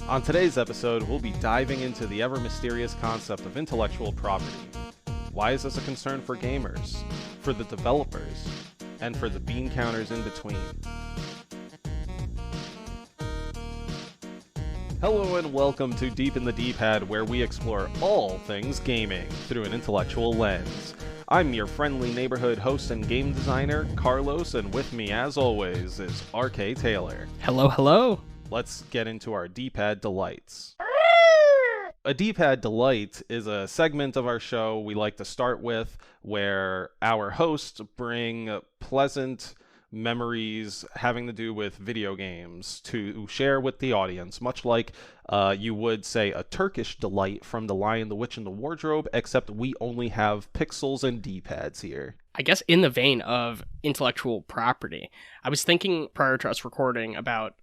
On today's episode, we'll be diving into the ever-mysterious concept of intellectual property. Why is this a concern for gamers, for the developers, and for the bean counters in between? Hello and welcome to Deep in the D-Pad, where we explore all things gaming through an intellectual lens. I'm your friendly neighborhood host and game designer, Carlos, and with me, as always, is RK Taylor. Hello, hello. Let's get into our D-Pad delights. A D-Pad delight is a segment of our show we like to start with where our hosts bring pleasant memories having to do with video games to share with the audience, much like you would say a Turkish delight from The Lion, the Witch, and the Wardrobe, except we only have pixels and D-pads here. I guess in the vein of intellectual property, I was thinking prior to us recording about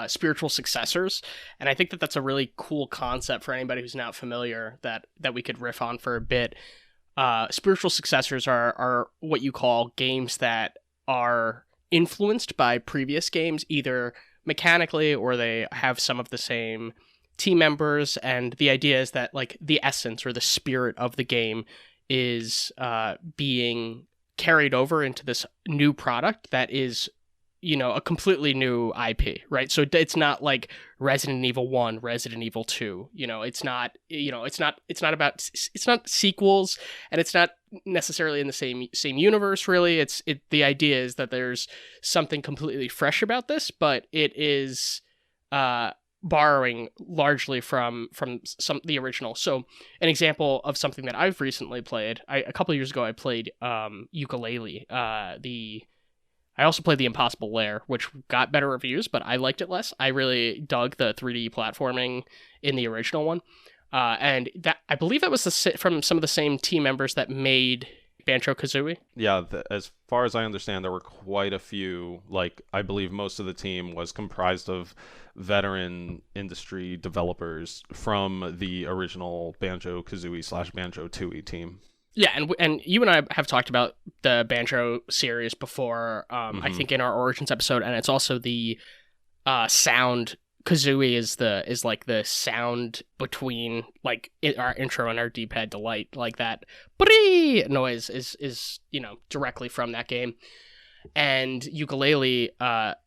spiritual successors, and I think that that's a really cool concept for anybody who's not familiar that we could riff on for a bit. Spiritual successors are what you call games that are influenced by previous games, either mechanically or they have some of the same team members, and the idea is that like the essence or the spirit of the game is being carried over into this new product that is, you know, a completely new IP, right? So it's not like Resident Evil 1, Resident Evil 2, you know, it's not sequels, and it's not necessarily in the same universe, really. The idea is that there's something completely fresh about this, but it is borrowing largely from the original. So an example of something that I've recently played, a couple of years ago I played Yooka-Laylee. I also played The Impossible Lair, which got better reviews, but I liked it less. I really dug the 3D platforming in the original one. And that, I believe that was from some of the same team members that made Banjo-Kazooie. Yeah, as far as I understand, there were quite a few. Like, I believe most of the team was comprised of veteran industry developers from the original Banjo-Kazooie / Banjo-Tooie team. Yeah, and you and I have talked about the Banjo series before, I think in our Origins episode, and it's also the sound. Kazooie is like the sound between like our intro and our D-pad delight, like that bree noise is you know, directly from that game. And Yooka-Laylee,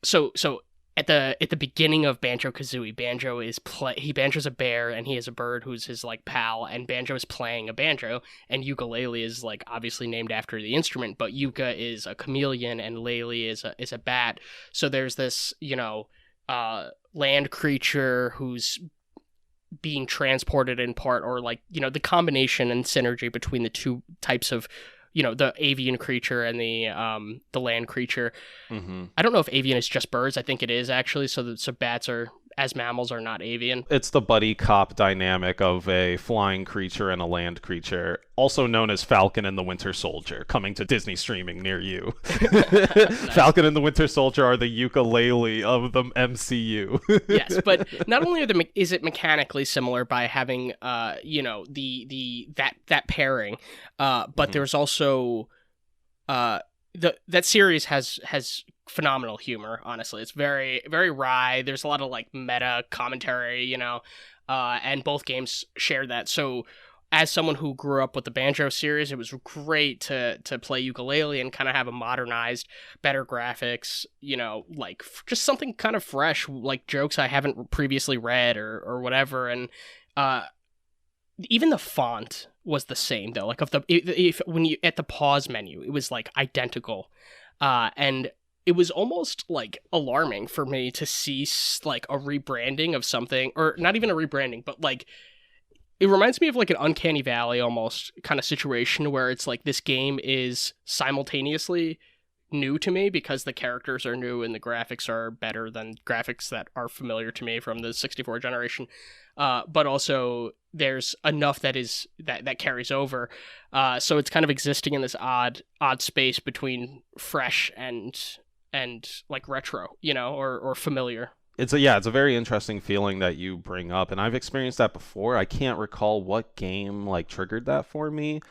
so at the beginning of Banjo-Kazooie, Banjo's a bear and he has a bird who's his like pal, and Banjo is playing a banjo, and Yooka-Laylee is like obviously named after the instrument, but Yuka is a chameleon and Laylee is a bat. So there's this, you know, land creature who's being transported in part, or like, you know, the combination and synergy between the two types of, you know, the avian creature and the land creature. Mm-hmm. I don't know if avian is just birds. I think it is actually. So bats are, as mammals, are not avian. It's the buddy cop dynamic of a flying creature and a land creature, also known as Falcon and the Winter Soldier, coming to Disney streaming near you. Nice. Falcon and the Winter Soldier are the Yooka-Laylee of the MCU. Yes, but not only is it mechanically similar by having you know, that pairing, but there's also that series has phenomenal humor. Honestly, it's very, very wry. There's a lot of like meta commentary, you know, and both games share that. So as someone who grew up with the Banjo series, it was great to play Yooka-Laylee and kind of have a modernized, better graphics, you know, like just something kind of fresh, like jokes I haven't previously read or whatever. And even the font was the same though. Like when you at the pause menu, it was like identical, and it was almost like alarming for me to see like a rebranding of something, or not even a rebranding, but like it reminds me of like an Uncanny Valley almost kind of situation where it's like this game is simultaneously new to me because the characters are new and the graphics are better than graphics that are familiar to me from the 64 generation. But also there's enough that carries over. So it's kind of existing in this odd space between fresh and like retro, you know, or familiar. It's a very interesting feeling that you bring up, and I've experienced that before. I can't recall what game like triggered that for me,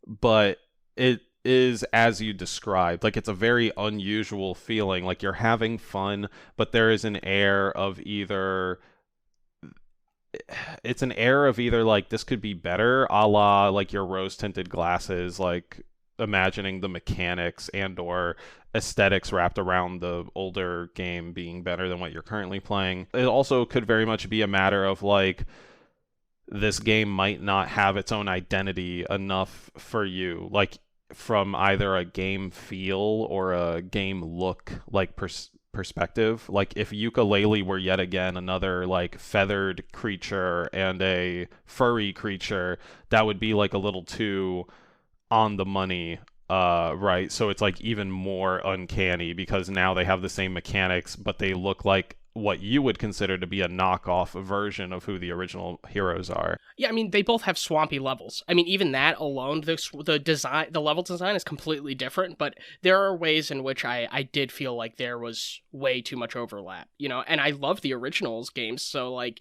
but it is as you described. Like, it's a very unusual feeling. Like, you're having fun, but there is an air of either it's an air of either like this could be better, a la like your rose tinted glasses, like imagining the mechanics and or aesthetics wrapped around the older game being better than what you're currently playing. It also could very much be a matter of like this game might not have its own identity enough for you, like from either a game feel or a game look, like perspective. Like if Ukulele were yet again another like feathered creature and a furry creature, that would be like a little too on the money. Right, so it's like even more uncanny because now they have the same mechanics, but they look like what you would consider to be a knockoff version of who the original heroes are. Yeah, I mean, they both have swampy levels. I mean, even that alone, the design, the level design is completely different, but there are ways in which I did feel like there was way too much overlap, you know, and I love the originals games, so, like,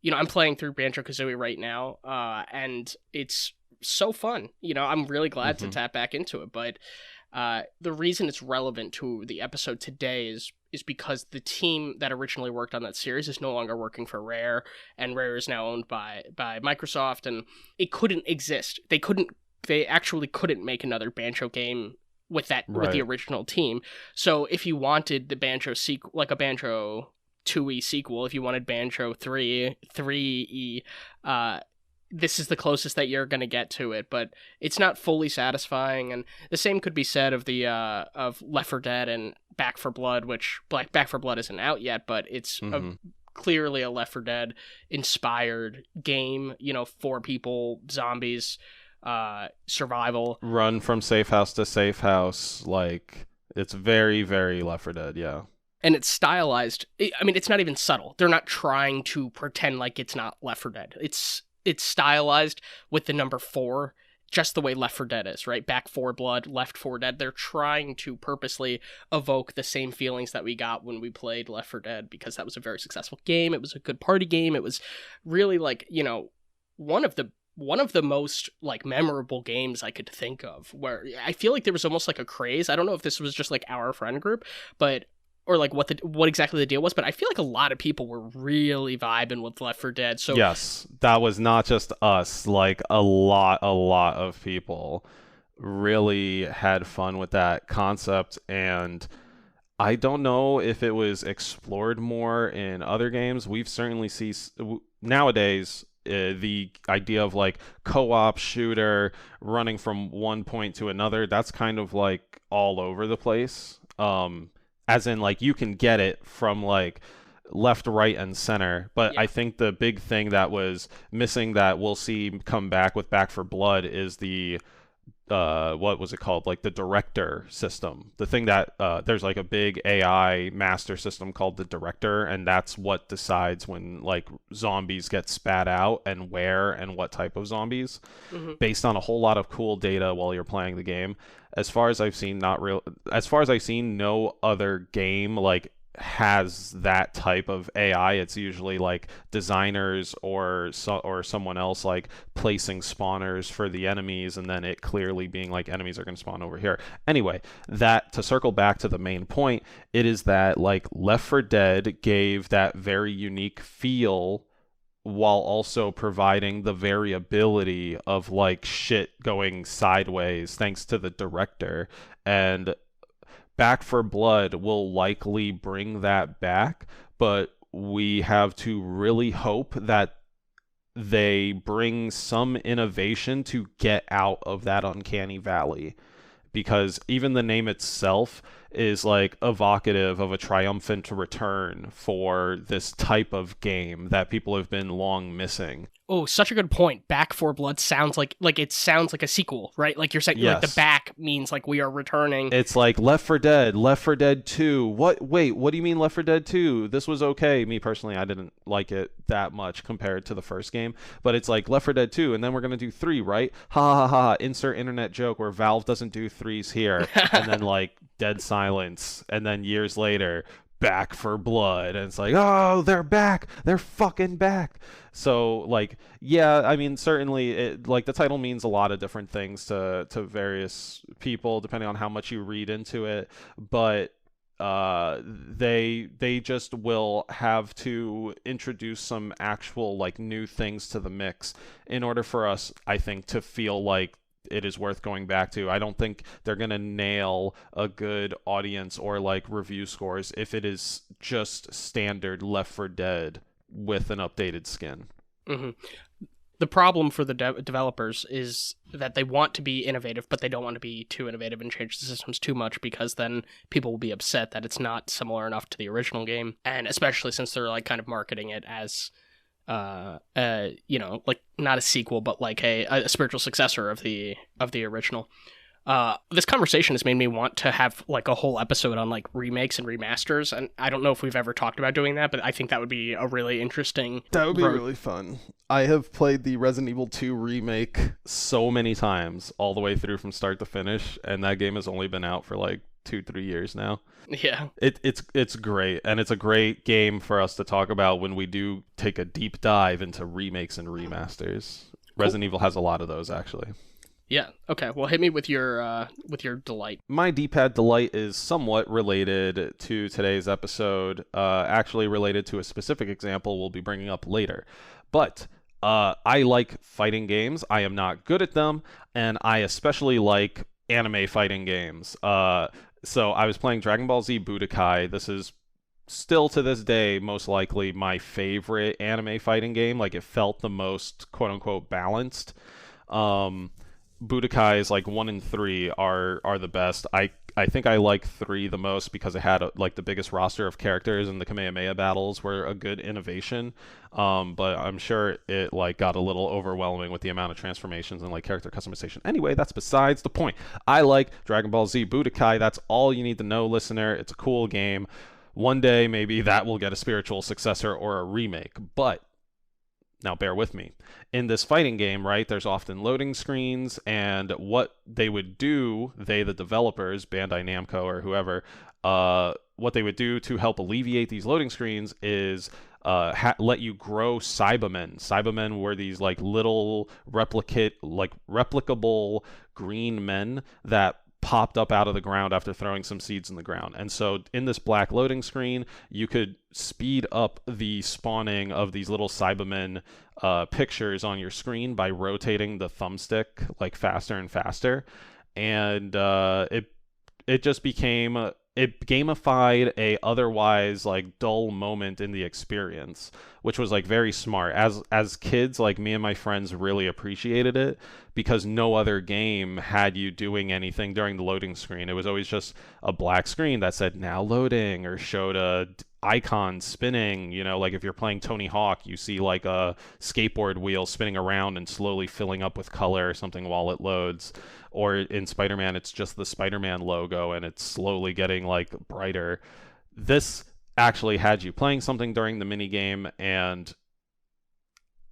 you know, I'm playing through Banjo-Kazooie right now, and it's so fun. You know, I'm really glad to tap back into it, but the reason it's relevant to the episode today is because the team that originally worked on that series is no longer working for Rare, and Rare is now owned by Microsoft, and it couldn't exist. They actually couldn't make another Banjo game with that with the original team. So if you wanted the Banjo sequel, like a Banjo 2E sequel, if you wanted Banjo 3E, this is the closest that you're going to get to it, but it's not fully satisfying. And the same could be said of the of Left 4 Dead and Back 4 Blood, which Back 4 Blood isn't out yet, but it's clearly a Left 4 Dead inspired game. You know, 4 people, zombies, survival, run from safe house to safe house. Like it's very, very Left 4 Dead, yeah. And it's stylized. I mean, it's not even subtle. They're not trying to pretend like it's not Left 4 Dead. It's stylized with the number 4, just the way Left 4 Dead is, right? Back 4 Blood, Left 4 Dead. They're trying to purposely evoke the same feelings that we got when we played Left 4 Dead, because that was a very successful game. It was a good party game. It was really, like, you know, one of the most, like, memorable games I could think of, where I feel like there was almost like a craze. I don't know if this was just like our friend group, but or like what exactly the deal was, but I feel like a lot of people were really vibing with Left 4 Dead. So yes, that was not just us. Like a lot of people really had fun with that concept, and I don't know if it was explored more in other games. We've certainly seen nowadays the idea of like co-op shooter running from one point to another. That's kind of like all over the place. As in, like, you can get it from, like, left, right, and center. But I think the big thing that was missing that we'll see come back with Back 4 Blood is the, what was it called? Like, the director system. The thing that, there's, like, a big AI master system called the director, and that's what decides when, like, zombies get spat out and where and what type of zombies, based on a whole lot of cool data while you're playing the game. As far as I've seen, no other game like has that type of AI. It's usually like designers or someone else like placing spawners for the enemies, and then it clearly being like enemies are going to spawn over here. Anyway, that to circle back to the main point, it is that like Left 4 Dead gave that very unique feel while also providing the variability of like shit going sideways thanks to the director. And Back 4 Blood will likely bring that back, but we have to really hope that they bring some innovation to get out of that uncanny valley, because even the name itself is like evocative of a triumphant return for this type of game that people have been long missing. Oh, such a good point. Back 4 Blood sounds like it sounds like a sequel, right? Like you're saying, yes. Like the back means like we are returning. It's like Left 4 Dead, Left 4 Dead 2. What? Wait, what do you mean Left 4 Dead 2? This was okay. Me personally, I didn't like it that much compared to the first game, but it's like Left 4 Dead 2, and then we're gonna do 3, right? Ha ha ha! Insert internet joke where Valve doesn't do 3s here, and then like dead silence, and then years later, Back 4 Blood, and it's like, oh, they're back, they're fucking back. So like, yeah, I mean, certainly it, like the title means a lot of different things to various people depending on how much you read into it, but they just will have to introduce some actual like new things to the mix in order for us, I think, to feel like it is worth going back to. I don't think they're going to nail a good audience or like review scores if it is just standard Left 4 Dead with an updated skin. Mm-hmm. The problem for the developers is that they want to be innovative, but they don't want to be too innovative and change the systems too much, because then people will be upset that it's not similar enough to the original game. And especially since they're like kind of marketing it as, like not a sequel, but like a spiritual successor of the original. This conversation has made me want to have like a whole episode on like remakes and remasters, and I don't know if we've ever talked about doing that, but I think that would be a really interesting. That would be really fun. I have played the Resident Evil 2 remake so many times, all the way through from start to finish, and that game has only been out for like 2-3 years now. Yeah, it's great, and it's a great game for us to talk about when we do take a deep dive into remakes and remasters. Cool. Resident Evil has a lot of those, actually. Yeah. Okay. Well, hit me with your delight. My D-pad delight is somewhat related to today's episode. Actually related to a specific example we'll be bringing up later. But I like fighting games. I am not good at them, and I especially like anime fighting games. So I was playing Dragon Ball Z Budokai. This is still to this day most likely my favorite anime fighting game. Like, it felt the most quote unquote balanced. Budokai's like 1 and 3 are the best. I think I like 3 the most because it had like the biggest roster of characters, and the Kamehameha battles were a good innovation. But I'm sure it like got a little overwhelming with the amount of transformations and like character customization. Anyway, that's besides the point. I like Dragon Ball Z Budokai. That's all you need to know, listener. It's a cool game. One day maybe that will get a spiritual successor or a remake, but now bear with me. In this fighting game, right, there's often loading screens, and what they would do, the developers, Bandai Namco or whoever, what they would do to help alleviate these loading screens is let you grow Cybermen. Cybermen were these like little replicable green men that popped up out of the ground after throwing some seeds in the ground. And so in this black loading screen, you could speed up the spawning of these little Cybermen pictures on your screen by rotating the thumbstick like faster and faster. And it just became it gamified a otherwise like dull moment in the experience, which was like very smart. As kids, like me and my friends really appreciated it because no other game had you doing anything during the loading screen. It was always just a black screen that said now loading or showed a icon spinning. You know, like if you're playing Tony Hawk, you see like a skateboard wheel spinning around and slowly filling up with color or something while it loads. Or in Spider-Man, it's just the Spider-Man logo and it's slowly getting like brighter. This actually had you playing something during the minigame, and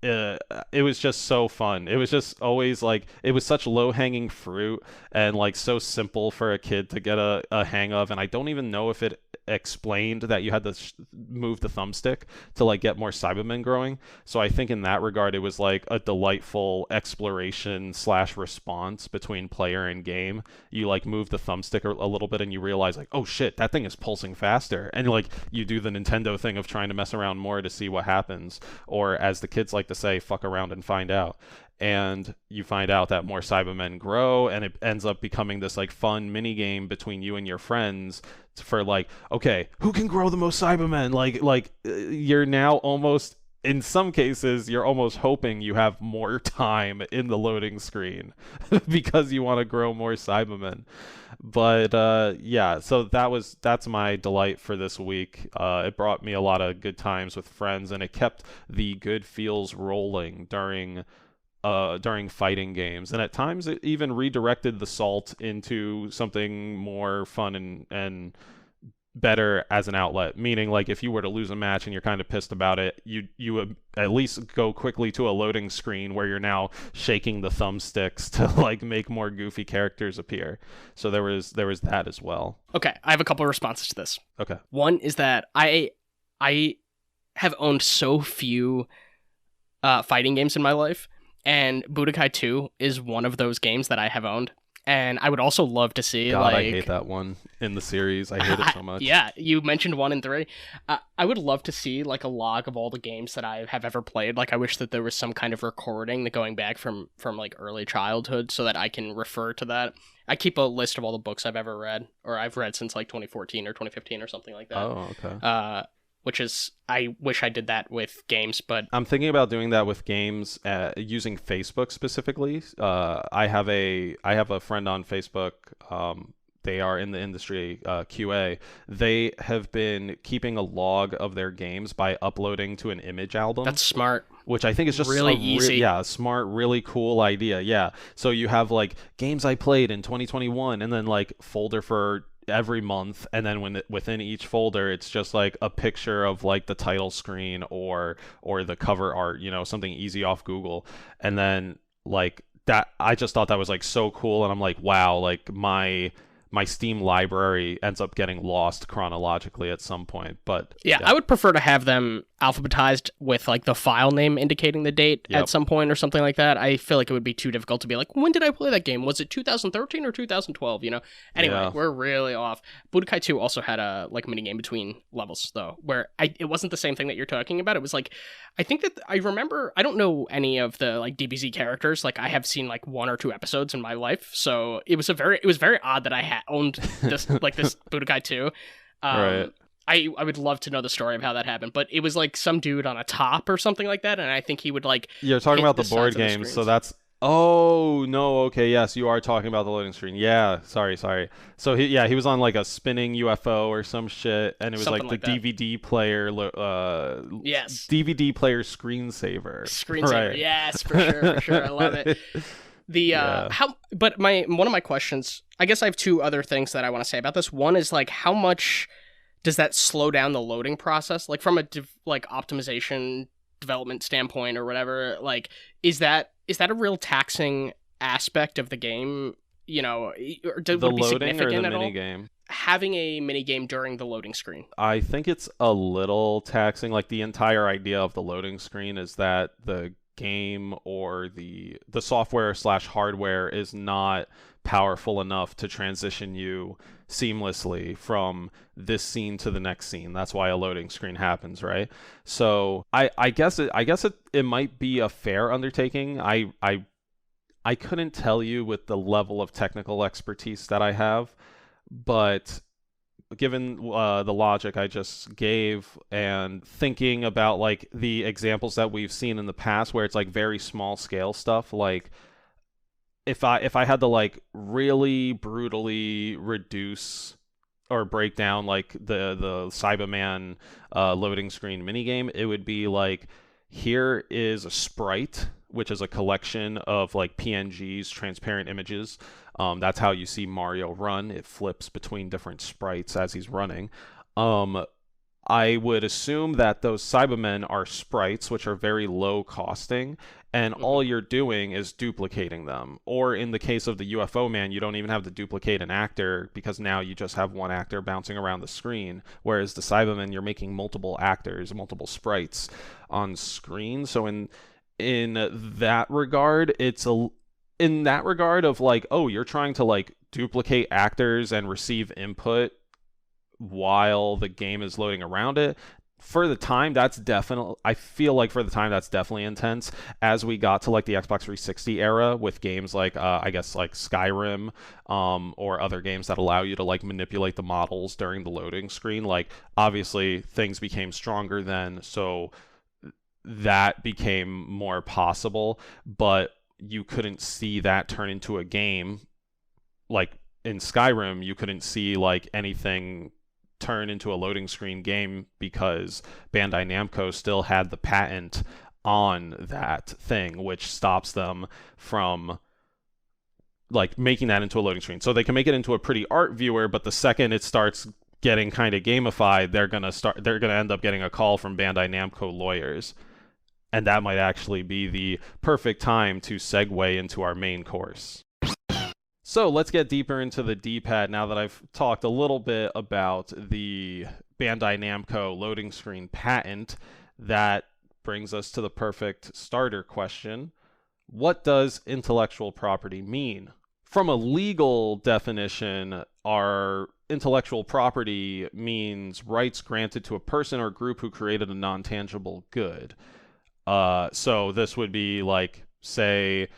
it was just so fun. It was just always like, it was such low-hanging fruit and like so simple for a kid to get a hang of. And I don't even know if it explained that you had to move the thumbstick to like get more Cybermen growing. So I think in that regard, it was like a delightful exploration / response between player and game. You like move the thumbstick a little bit and you realize like, oh shit, that thing is pulsing faster. And like you do the Nintendo thing of trying to mess around more to see what happens. Or as the kids like to say, fuck around and find out. And you find out that more Cybermen grow, and it ends up becoming this like fun mini game between you and your friends for like, okay, who can grow the most Cybermen? Like you're now almost, in some cases, you're almost hoping you have more time in the loading screen because you want to grow more Cybermen. But yeah, so that's my delight for this week. It brought me a lot of good times with friends, and it kept the good feels rolling during fighting games, and at times it even redirected the salt into something more fun and better as an outlet. Meaning, like, if you were to lose a match and you're kind of pissed about it, you would at least go quickly to a loading screen where you're now shaking the thumbsticks to like make more goofy characters appear. So there was that as well. Okay, I have a couple of responses to this. Okay. One is that I have owned so few fighting games in my life, and Budokai 2 is one of those games that I have owned. And I would also love to see, God, like, I hate that one in the series. I hate it so much. Yeah, you mentioned 1 and 3. I would love to see like a log of all the games that I have ever played. Like, I wish that there was some kind of recording that going back from like early childhood, so that I can refer to that. I keep a list of all the books I've ever read, or I've read since like 2014 or 2015 or something like that. Oh, okay. Which is, I wish I did that with games, but I'm thinking about doing that with games using Facebook specifically. I have a friend on Facebook. They are in the industry, QA. They have been keeping a log of their games by uploading to an image album. That's smart. Which I think is just really easy. A smart, really cool idea. Yeah. So you have like games I played in 2021, and then like folder for every month, and then within each folder it's just like a picture of like the title screen or the cover art, something easy off Google. And then like that, I just thought that was like so cool, and I'm like, wow, like my Steam library ends up getting lost chronologically at some point. But yeah, I would prefer to have them alphabetized with like the file name indicating the date at some point or something like that. I feel like it would be too difficult to be like, when did I play that game? Was it 2013 or 2012? Anyway, we're really off. Budokai 2 also had a like minigame between levels though, where it wasn't the same thing that you're talking about. It was like, I think that I remember, I don't know any of the like DBZ characters. Like, I have seen like 1 or 2 episodes in my life, so it was very odd that I owned this like this Budokai 2. Right. I would love to know the story of how that happened, but it was like some dude on a top or something like that, and I think he would like. You're talking about the board games, so that's. Oh no! Okay, yes, you are talking about the loading screen. Yeah, sorry. So he was on like a spinning UFO or some shit, and it was something like the DVD player. Yes. DVD player screensaver. Right. Yes, for sure. I love it. But one of my questions, I guess I have 2 other things that I want to say about this. One is like, how much does that slow down the loading process? Like, from a optimization development standpoint or whatever, like, is that a real taxing aspect of the game? Or would it be significant at all? Minigame? Having a minigame during the loading screen. I think it's a little taxing. Like, the entire idea of the loading screen is that the game or the software / hardware is not powerful enough to transition you seamlessly from this scene to the next scene. That's why a loading screen happens, right? So I guess it might be a fair undertaking. I couldn't tell you with the level of technical expertise that I have, but given the logic I just gave and thinking about like the examples that we've seen in the past where it's like very small scale stuff, like if I had to like really brutally reduce or break down like the Cyberman loading screen minigame, it would be like, here is a sprite, which is a collection of like PNGs, transparent images. That's how you see Mario run. It flips between different sprites as he's running. I would assume that those Cybermen are sprites, which are very low costing, and all you're doing is duplicating them. Or in the case of the UFO man, you don't even have to duplicate an actor, because now you just have one actor bouncing around the screen. Whereas the Cybermen, you're making multiple actors, multiple sprites on screen. So in that regard, in that regard of like, oh, you're trying to like duplicate actors and receive input while the game is loading around it. For the time, I feel like for the time that's definitely intense. As we got to like the Xbox 360 era with games like I guess like Skyrim or other games that allow you to like manipulate the models during the loading screen, like obviously things became stronger then, so that became more possible, but you couldn't see that turn into a game. Like in Skyrim, you couldn't see like anything turn into a loading screen game because Bandai Namco still had the patent on that thing, which stops them from like making that into a loading screen. So they can make it into a pretty art viewer, but the second it starts getting kind of gamified, they're gonna end up getting a call from Bandai Namco lawyers. And that might actually be the perfect time to segue into our main course. So let's get deeper into the D-pad now that I've talked a little bit about the Bandai Namco loading screen patent. That brings us to the perfect starter question. What does intellectual property mean from a legal definition, our intellectual property means rights granted to a person or group who created a non-tangible good. So this would be like, say,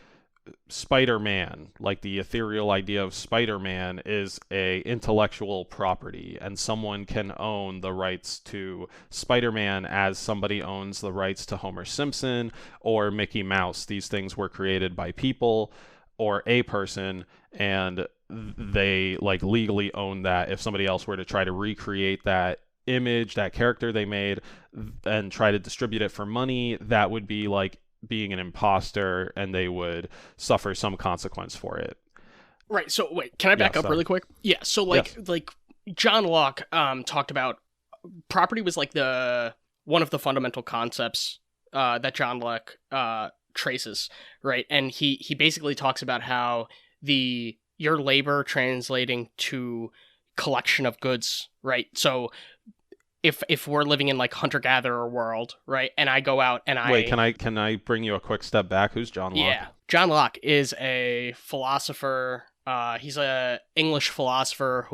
Spider-Man, like the ethereal idea of Spider-Man is a intellectual property, and someone can own the rights to Spider-Man as somebody owns the rights to Homer Simpson or Mickey Mouse. These things were created by people or a person, and they like legally own that. If somebody else were to try to recreate that image, that character they made, and try to distribute it for money, that would be like being an imposter, and they would suffer some consequence for it. Right. So wait, can I back up really quick? Yeah. So like John Locke talked about property was like the one of the fundamental concepts that John Locke traces, right? And he basically talks about how your labor translating to collection of goods, right? So if we're living in like hunter-gatherer world, right, and I go out and Wait, can I bring you a quick step back? Who's John Locke? Yeah, John Locke is a philosopher. He's a English philosopher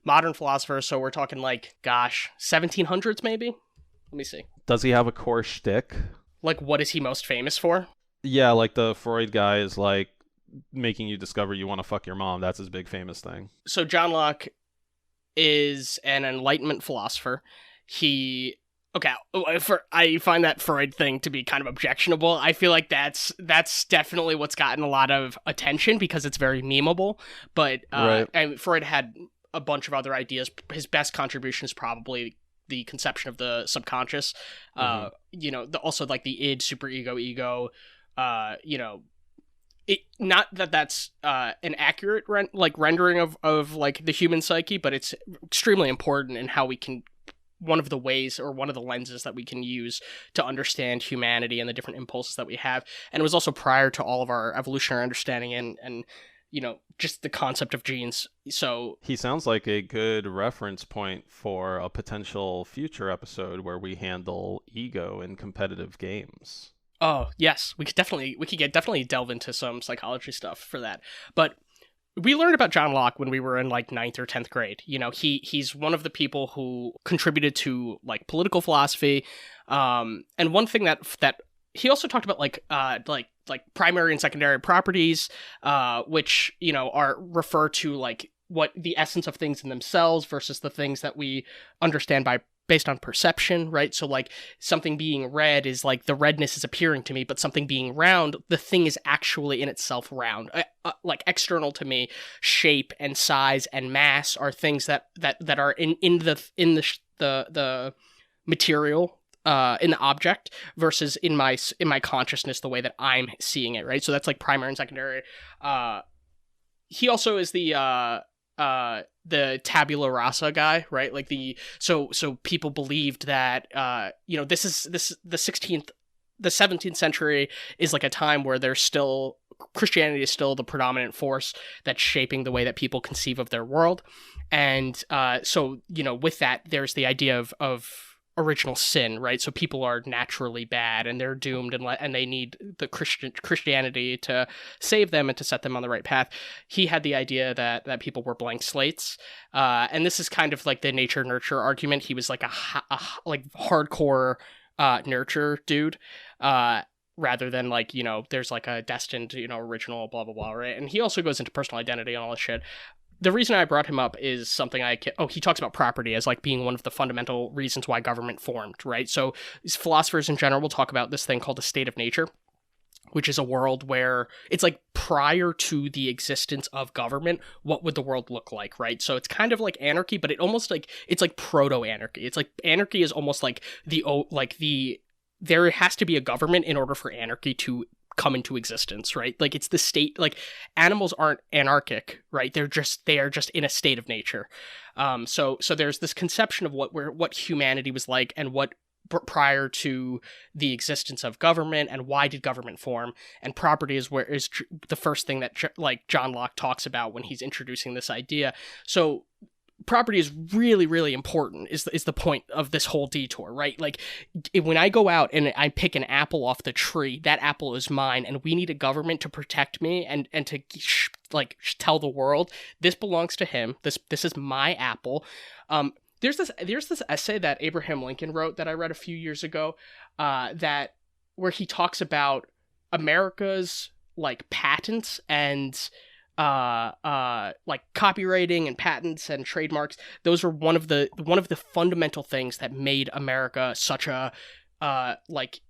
modern philosopher. So we're talking like, 1700s maybe. Let me see. Does he have a core shtick? Like, what is he most famous for? Yeah, like the Freud guy is like making you discover you want to fuck your mom. That's his big famous thing. So John Locke is an Enlightenment philosopher. I find that Freud thing to be kind of objectionable. I feel like that's definitely what's gotten a lot of attention because it's very memeable. But right. And Freud had a bunch of other ideas. His best contribution is probably the conception of the subconscious. Also like the id, superego, ego. Not that that's an accurate rendering of like the human psyche, but it's extremely important in how we can, one of the ways or one of the lenses that we can use to understand humanity and the different impulses that we have. And it was also prior to all of our evolutionary understanding and just the concept of genes. So he sounds like a good reference point for a potential future episode where we handle ego in competitive games. Oh, yes. We could definitely delve into some psychology stuff for that. But we learned about John Locke when we were in like 9th or 10th grade. He's one of the people who contributed to like political philosophy. And one thing that he also talked about like primary and secondary properties, which, are refer to like what the essence of things in themselves versus the things that we understand based on perception, right? So like something being red is like the redness is appearing to me, but something being round, the thing is actually in itself round. Like external to me, shape and size and mass are things that are in the material, in the object versus in my consciousness, the way that I'm seeing it, right? So that's like primary and secondary. He also is the tabula rasa guy, right? Like so people believed that this is the 17th century is like a time where Christianity is still the predominant force that's shaping the way that people conceive of their world. And so with that, there's the idea of original sin, right? So people are naturally bad and they're doomed and they need the Christianity to save them and to set them on the right path. He had the idea that people were blank slates, and this is kind of like the nature nurture argument. He was like a like hardcore nurture dude, rather than like there's like a destined original blah blah blah, right? And he also goes into personal identity and all this shit. The reason I brought him up is something he talks about property as like being one of the fundamental reasons why government formed, right? So philosophers in general will talk about this thing called a state of nature, which is a world where it's like prior to the existence of government, what would the world look like, right? So it's kind of like anarchy, but it's like proto-anarchy. It's like anarchy is almost like there has to be a government in order for anarchy to come into existence, right? Like it's the state, like animals aren't anarchic, right? They are just in a state of nature. So there's this conception of what humanity was like and what prior to the existence of government and why did government form, and property is the first thing that like John Locke talks about when he's introducing this idea. So property is really, really important is the point of this whole detour, right? Like when I go out and I pick an apple off the tree, that apple is mine and we need a government to protect me and to like tell the world this belongs to him. This is my apple. There's this essay that Abraham Lincoln wrote that I read a few years ago, that where he talks about America's like patents and like copywriting and patents and trademarks. Those are one of the fundamental things that made America such a like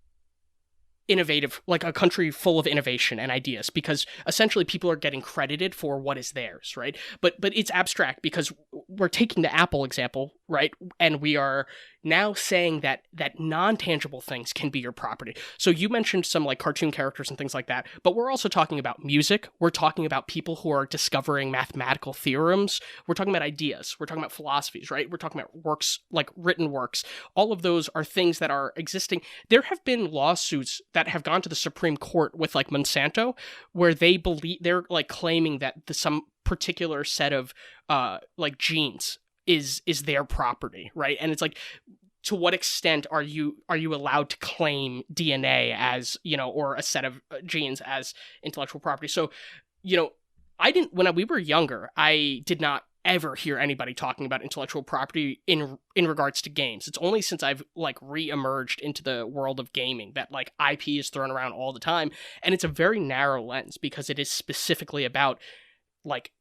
innovative, like a country full of innovation and ideas, because essentially people are getting credited for what is theirs, right? But it's abstract because we're taking the Apple example, right? And we are now saying that non-tangible things can be your property. So you mentioned some like cartoon characters and things like that, but we're also talking about music. We're talking about people who are discovering mathematical theorems. We're talking about ideas. We're talking about philosophies, right? We're talking about works, like written works. All of those are things that are existing. There have been lawsuits that have gone to the Supreme Court with like Monsanto, where they're like claiming that some particular set of like genes is their property, right? And it's like, to what extent are you allowed to claim DNA as, you know, or a set of genes as intellectual property? So, you know, when we were younger, I did not ever hear anybody talking about intellectual property in regards to games. It's only since I've like re-emerged into the world of gaming that like IP is thrown around all the time, and it's a very narrow lens because it is specifically about like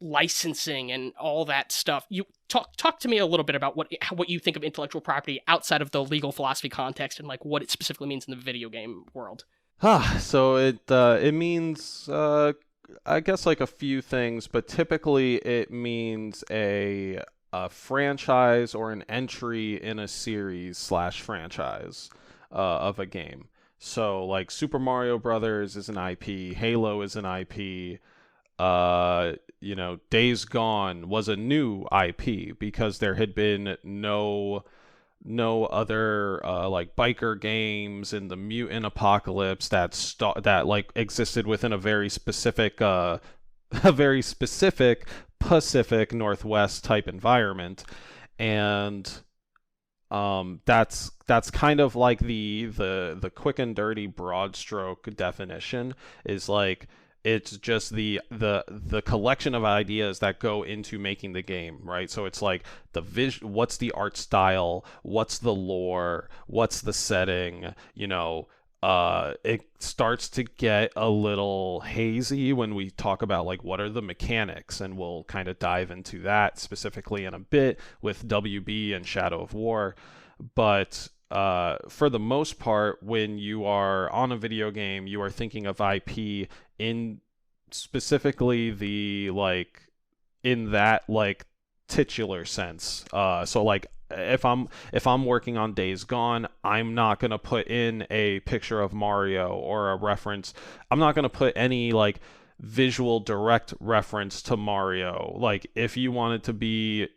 licensing and all that stuff. You talk to me a little bit about what you think of intellectual property outside of the legal philosophy context, and like what it specifically means in the video game world. So it means I guess like a few things, but typically it means a franchise or an entry in a series / franchise of a game. So like Super Mario Brothers is an IP, Halo is an IP. You know, Days Gone was a new IP because there had been no other like biker games in the mutant apocalypse that like existed within a very specific Pacific Northwest type environment. And that's kind of like the quick and dirty broad stroke definition is like, it's just the collection of ideas that go into making the game, right? So it's like what's the art style, what's the lore, what's the setting, you know. It starts to get a little hazy when we talk about like what are the mechanics, and we'll kind of dive into that specifically in a bit with WB and Shadow of War. But for the most part, when you are on a video game, you are thinking of IP in specifically the like in that like titular sense. So like if I'm working on Days Gone, I'm not gonna put in a picture of Mario or a reference. I'm not gonna put any like visual direct reference to Mario. Like if you wanted to be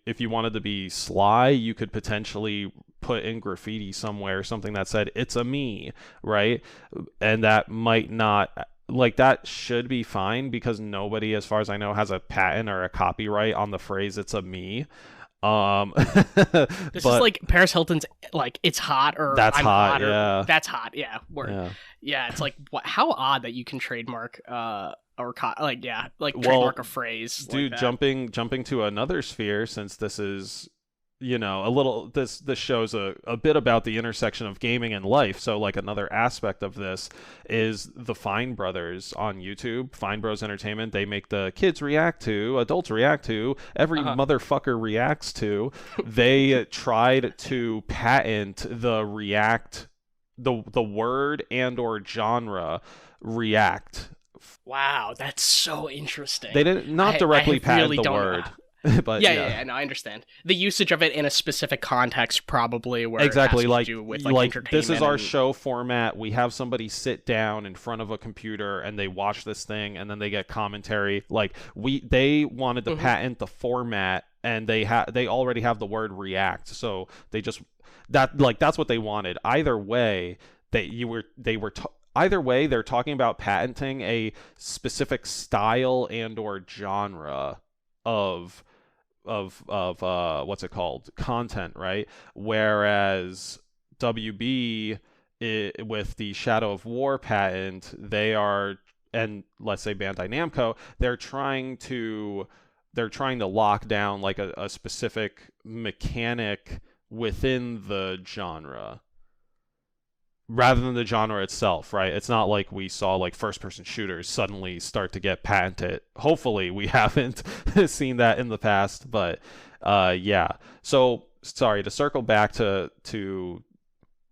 sly, you could potentially put in graffiti somewhere something that said it's a me, right? And that might not, like, that should be fine because nobody, as far as I know, has a patent or a copyright on the phrase it's a me. This is like Paris Hilton's like it's hot or that's I'm hot, hot or yeah. that's hot, yeah. Word. Yeah, it's like how odd that you can trademark trademark a phrase. Dude, like jumping to another sphere, since this is, you know, a little, this shows a bit about the intersection of gaming and life. So like another aspect of this is the Fine Brothers on YouTube, Fine Bros Entertainment. They make the kids react to, adults react to, every motherfucker reacts to. They tried to patent the word and or genre react. Wow, that's so interesting. They didn't directly patent the word. But yeah, no, I understand the usage of it in a specific context, probably where exactly, it has like to do with like this is our show format. We have somebody sit down in front of a computer and they watch this thing, and then they get commentary. Like they wanted to patent the format, and they already have the word react, so they just that's what they wanted. Either way, either way, they're talking about patenting a specific style and or genre of what's it called, content, right? Whereas WB with the Shadow of War patent, they are and let's say Bandai Namco, they're trying to lock down like a specific mechanic within the genre rather than the genre itself, right? It's not like we saw like first person shooters suddenly start to get patented. Hopefully we haven't seen that in the past, but yeah. So sorry, to circle back to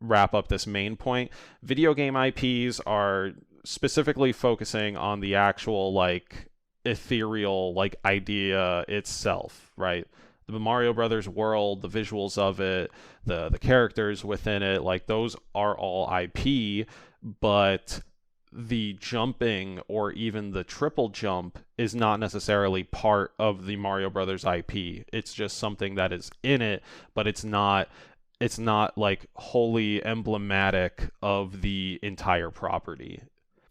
wrap up this main point, video game IPs are specifically focusing on the actual like ethereal like idea itself, right? The Mario Brothers world, the visuals of it, the characters within it, like those are all IP, but the jumping or even the triple jump is not necessarily part of the Mario Brothers IP. It's just something that is in it, but it's not like wholly emblematic of the entire property.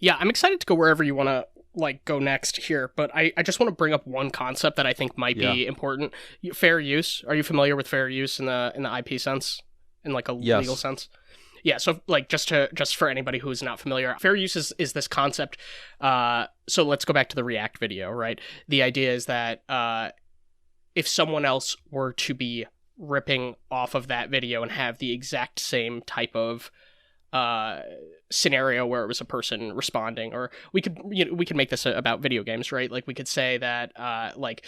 Yeah, I'm excited to go wherever you want to like go next here, but I just want to bring up one concept that I think might be important. Fair use. Are you familiar with fair use in the IP sense, in like a legal sense? Yeah, so like just for anybody who is not familiar, fair use is this concept. So let's go back to the React video, right? The idea is that if someone else were to be ripping off of that video and have the exact same type of scenario where it was a person responding, or we could make this about video games, right? Like we could say that like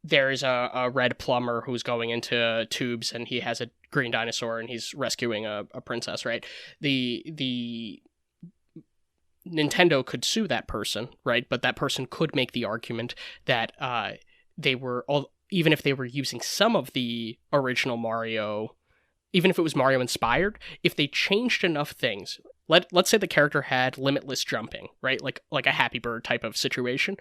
there is a red plumber who's going into tubes and he has a green dinosaur and he's rescuing a princess, right? The Nintendo could sue that person, right? But that person could make the argument that they were even if they were using some of the original Mario, even if it was Mario inspired, if they changed enough things, let's say the character had limitless jumping, right? Like a Happy Bird type of situation.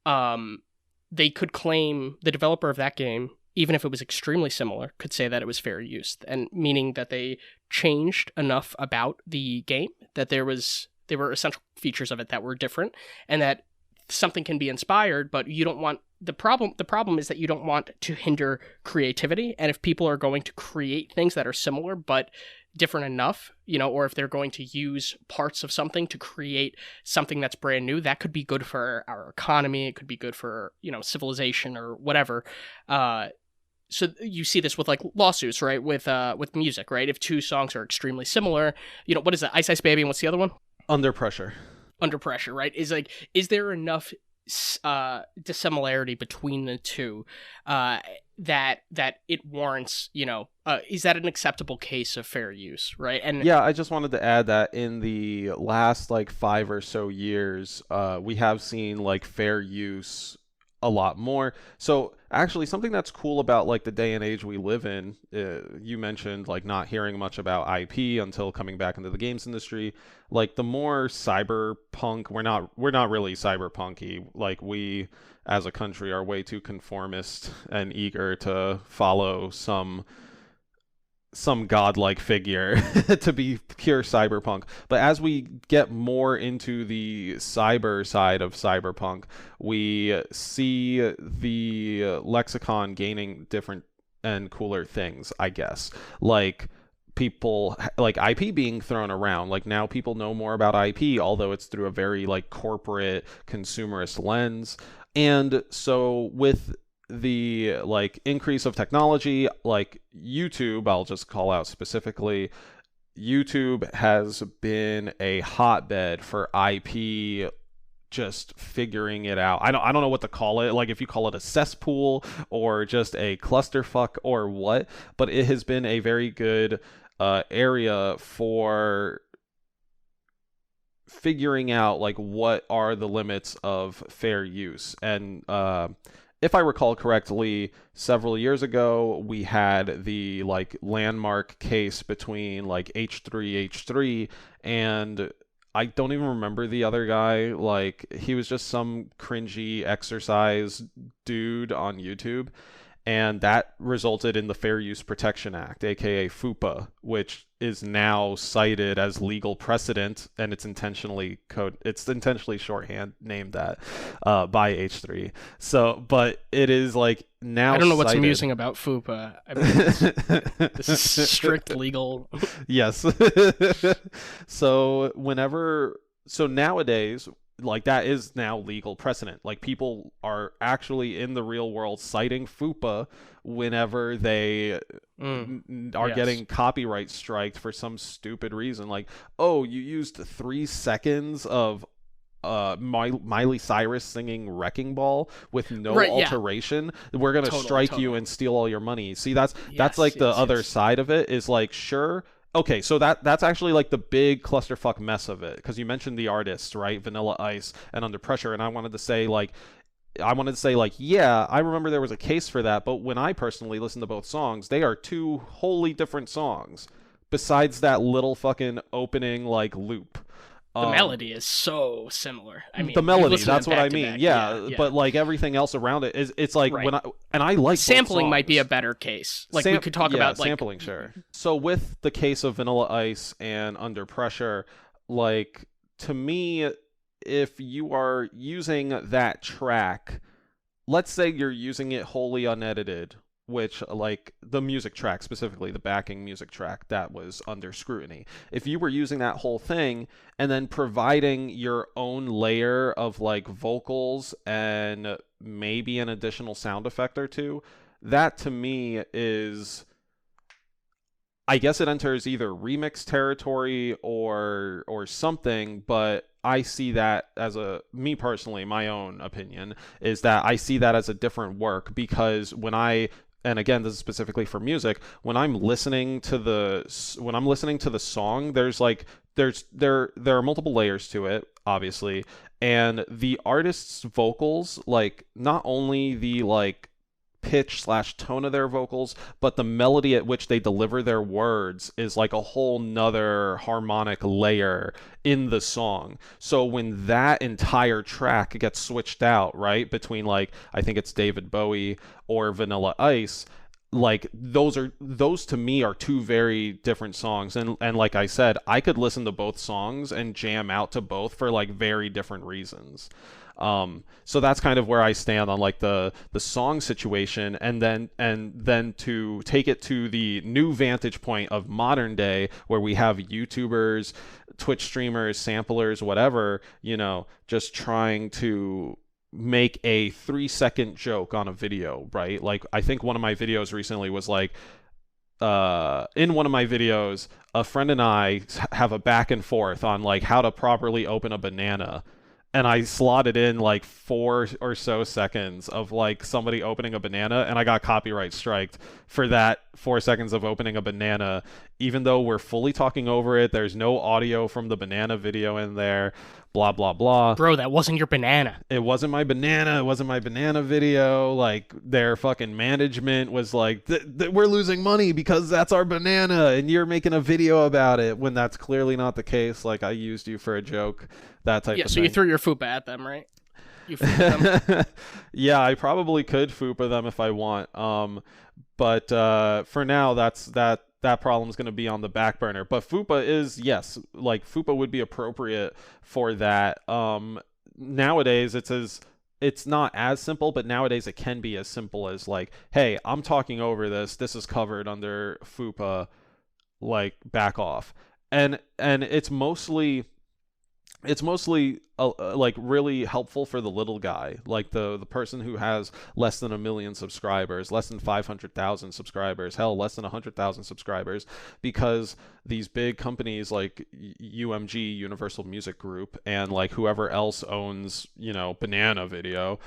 They could claim, the developer of that game, even if it was extremely similar, could say that it was fair use, and meaning that they changed enough about the game that there were essential features of it that were different, and that something can be inspired, but you don't want the problem is that you don't want to hinder creativity. And if people are going to create things that are similar but different enough, or if they're going to use parts of something to create something that's brand new, that could be good for our economy. It could be good for, civilization or whatever. So you see this with like lawsuits, right? With music, right? If two songs are extremely similar, what is that? Ice Ice Baby, and what's the other one? Under Pressure. Under Pressure, right? Is there enough dissimilarity between the two that it warrants, is that an acceptable case of fair use, right? And yeah, I just wanted to add that in the last like 5 or so years, we have seen like fair use a lot more. So actually something that's cool about like the day and age we live in, you mentioned like not hearing much about IP until coming back into the games industry. Like the more cyberpunk, we're not really cyberpunky. Like we as a country are way too conformist and eager to follow some godlike figure to be pure cyberpunk. But as we get more into the cyber side of cyberpunk, we see the lexicon gaining different and cooler things, I guess. Like people, like IP being thrown around. Like now people know more about IP, although it's through a very like corporate consumerist lens. And so with the like increase of technology, like YouTube, I'll just call out specifically, YouTube has been a hotbed for IP just figuring it out. I don't know what to call it, like if you call it a cesspool or just a clusterfuck or what, but it has been a very good area for figuring out like what are the limits of fair use. And if I recall correctly, several years ago, we had the like landmark case between like H3H3 and I don't even remember the other guy. Like he was just some cringy exercise dude on YouTube. And that resulted in the Fair Use Protection Act, aka FUPA, which is now cited as legal precedent, and it's intentionally shorthand named that by H3. So, but it is like now. I don't know cited. What's amusing about FUPA. I mean, this is strict legal. Yes. So nowadays, like that is now legal precedent. Like people are actually in the real world citing FUPA whenever they are Yes. getting copyright striked for some stupid reason. Like, oh, you used 3 seconds of Miley Cyrus singing Wrecking Ball with no Right, yeah. alteration. We're gonna Totally, strike you totally. and steal all your money. See, that's Yes, like the yes, other yes. side of it, is like, sure, okay, so that's actually like the big clusterfuck mess of it, because you mentioned the artists, right? Vanilla Ice and Under Pressure, and I wanted to say like, yeah, I remember there was a case for that, but when I personally listen to both songs, they are two wholly different songs. Besides that little fucking opening like loop. The Um, melody is so similar. I the mean, you melody, listen to them that's what I back to mean. back. Yeah, Yeah, yeah. but like everything else around it is, it's like Right. when I like both Sampling might be a songs. better case. Like we could talk Yeah, about like sampling, sure. So with the case of Vanilla Ice and Under Pressure, like, to me, if you are using that track, let's say you're using it wholly unedited, which, like, the music track specifically, the backing music track that was under scrutiny. If you were using that whole thing and then providing your own layer of like vocals and maybe an additional sound effect or two, that to me is, I guess it enters either remix territory or something, but I see that as a, me personally, my own opinion is that I see that as a different work, because when I, and again this is specifically for music, when I'm listening to the song, there's like there are multiple layers to it, obviously, and the artist's vocals, like not only the like pitch slash tone of their vocals, but the melody at which they deliver their words is like a whole nother harmonic layer in the song. So when that entire track gets switched out, right, between like, I think it's David Bowie or Vanilla Ice, like those to me are two very different songs, and like I said, I could listen to both songs and jam out to both for like very different reasons. So that's kind of where I stand on like the song situation, and then to take it to the new vantage point of modern day, where we have YouTubers, Twitch streamers, samplers, whatever, just trying to make a 3-second joke on a video, right? Like, I think one of my videos recently was like, in one of my videos, a friend and I have a back and forth on like how to properly open a banana, and I slotted in like 4 or so seconds of like somebody opening a banana, and I got copyright striked for that 4 seconds of opening a banana, even though we're fully talking over it. There's no audio from the banana video in there, blah blah blah. bro, that wasn't your banana. It wasn't my banana. It wasn't my banana video. Like, their fucking management was like, we're losing money because that's our banana and you're making a video about it, when that's clearly not the case. Like, I used you for a joke, that type Yeah, of so you thing. threw your fupa at them, right? You fupa them. Yeah, I probably could fupa them if I want. But for now, that problem's going to be on the back burner. But fupa is, yes, like fupa would be appropriate for that. Nowadays it's not as simple, but nowadays it can be as simple as like, hey, I'm talking over this. This is covered under fupa. Like, back off. And it's mostly like really helpful for the little guy, like the person who has less than 1 million subscribers, less than 500,000 subscribers, hell, less than 100,000 subscribers, because these big companies like UMG, Universal Music Group, and like whoever else owns, Banana Video,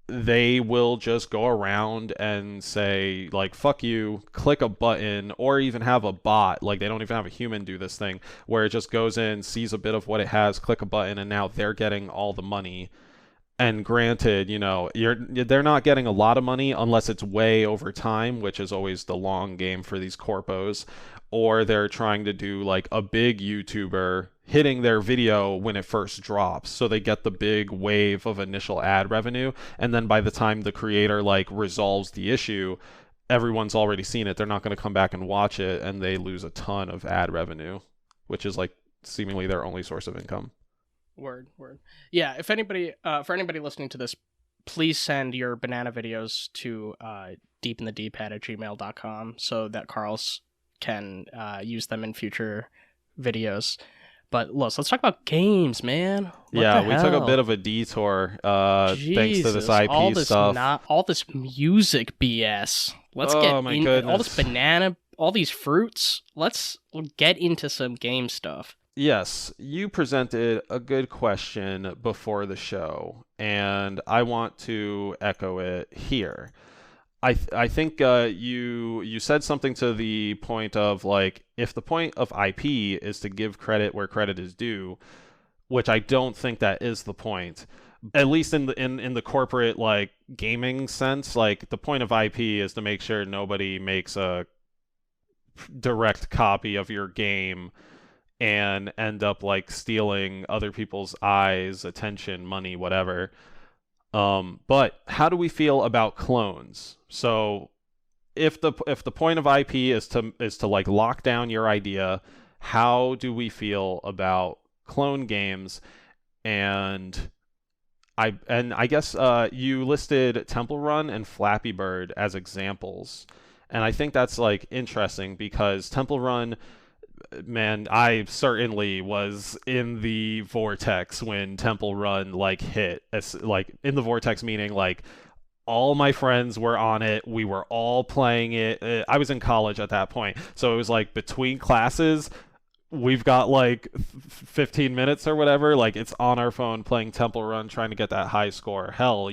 they will just go around and say like, fuck you, click a button, or even have a bot, like they don't even have a human do this thing, where it just goes in, sees a bit of what it has, click a button, and now they're getting all the money. And granted, they're not getting a lot of money unless it's way over time, which is always the long game for these corpos, or they're trying to do like a big YouTuber hitting their video when it first drops, so they get the big wave of initial ad revenue, and then by the time the creator like resolves the issue, everyone's already seen it. They're not going to come back and watch it, and they lose a ton of ad revenue, which is like seemingly their only source of income. Word. Yeah, if anybody, for anybody listening to this, please send your banana videos to deepinthedpad@gmail.com so that Carl's can use them in future videos. But let's talk about games, man. What Yeah, the we took a hell? bit of a detour thanks to this Jesus, IP stuff. all this music BS. Let's Oh get my in all this goodness. banana, all these fruits. Let's get into some game stuff. Yes, you presented a good question before the show, and I want to echo it here. I think you said something to the point of like, if the point of IP is to give credit where credit is due, which I don't think that is the point. At least in the corporate like gaming sense, like the point of IP is to make sure nobody makes a direct copy of your game and end up like stealing other people's eyes, attention, money, whatever. But how do we feel about clones? So if the point of IP is to like lock down your idea, how do we feel about clone games? And I guess you listed Temple Run and Flappy Bird as examples. And I think that's like interesting because Temple Run, man, I certainly was in the vortex when Temple Run like hit. Like in the vortex meaning like all my friends were on it. We were all playing it. I was in college at that point. So it was like between classes, we've got like 15 minutes or whatever. Like it's on our phone playing Temple Run, trying to get that high score. Hell,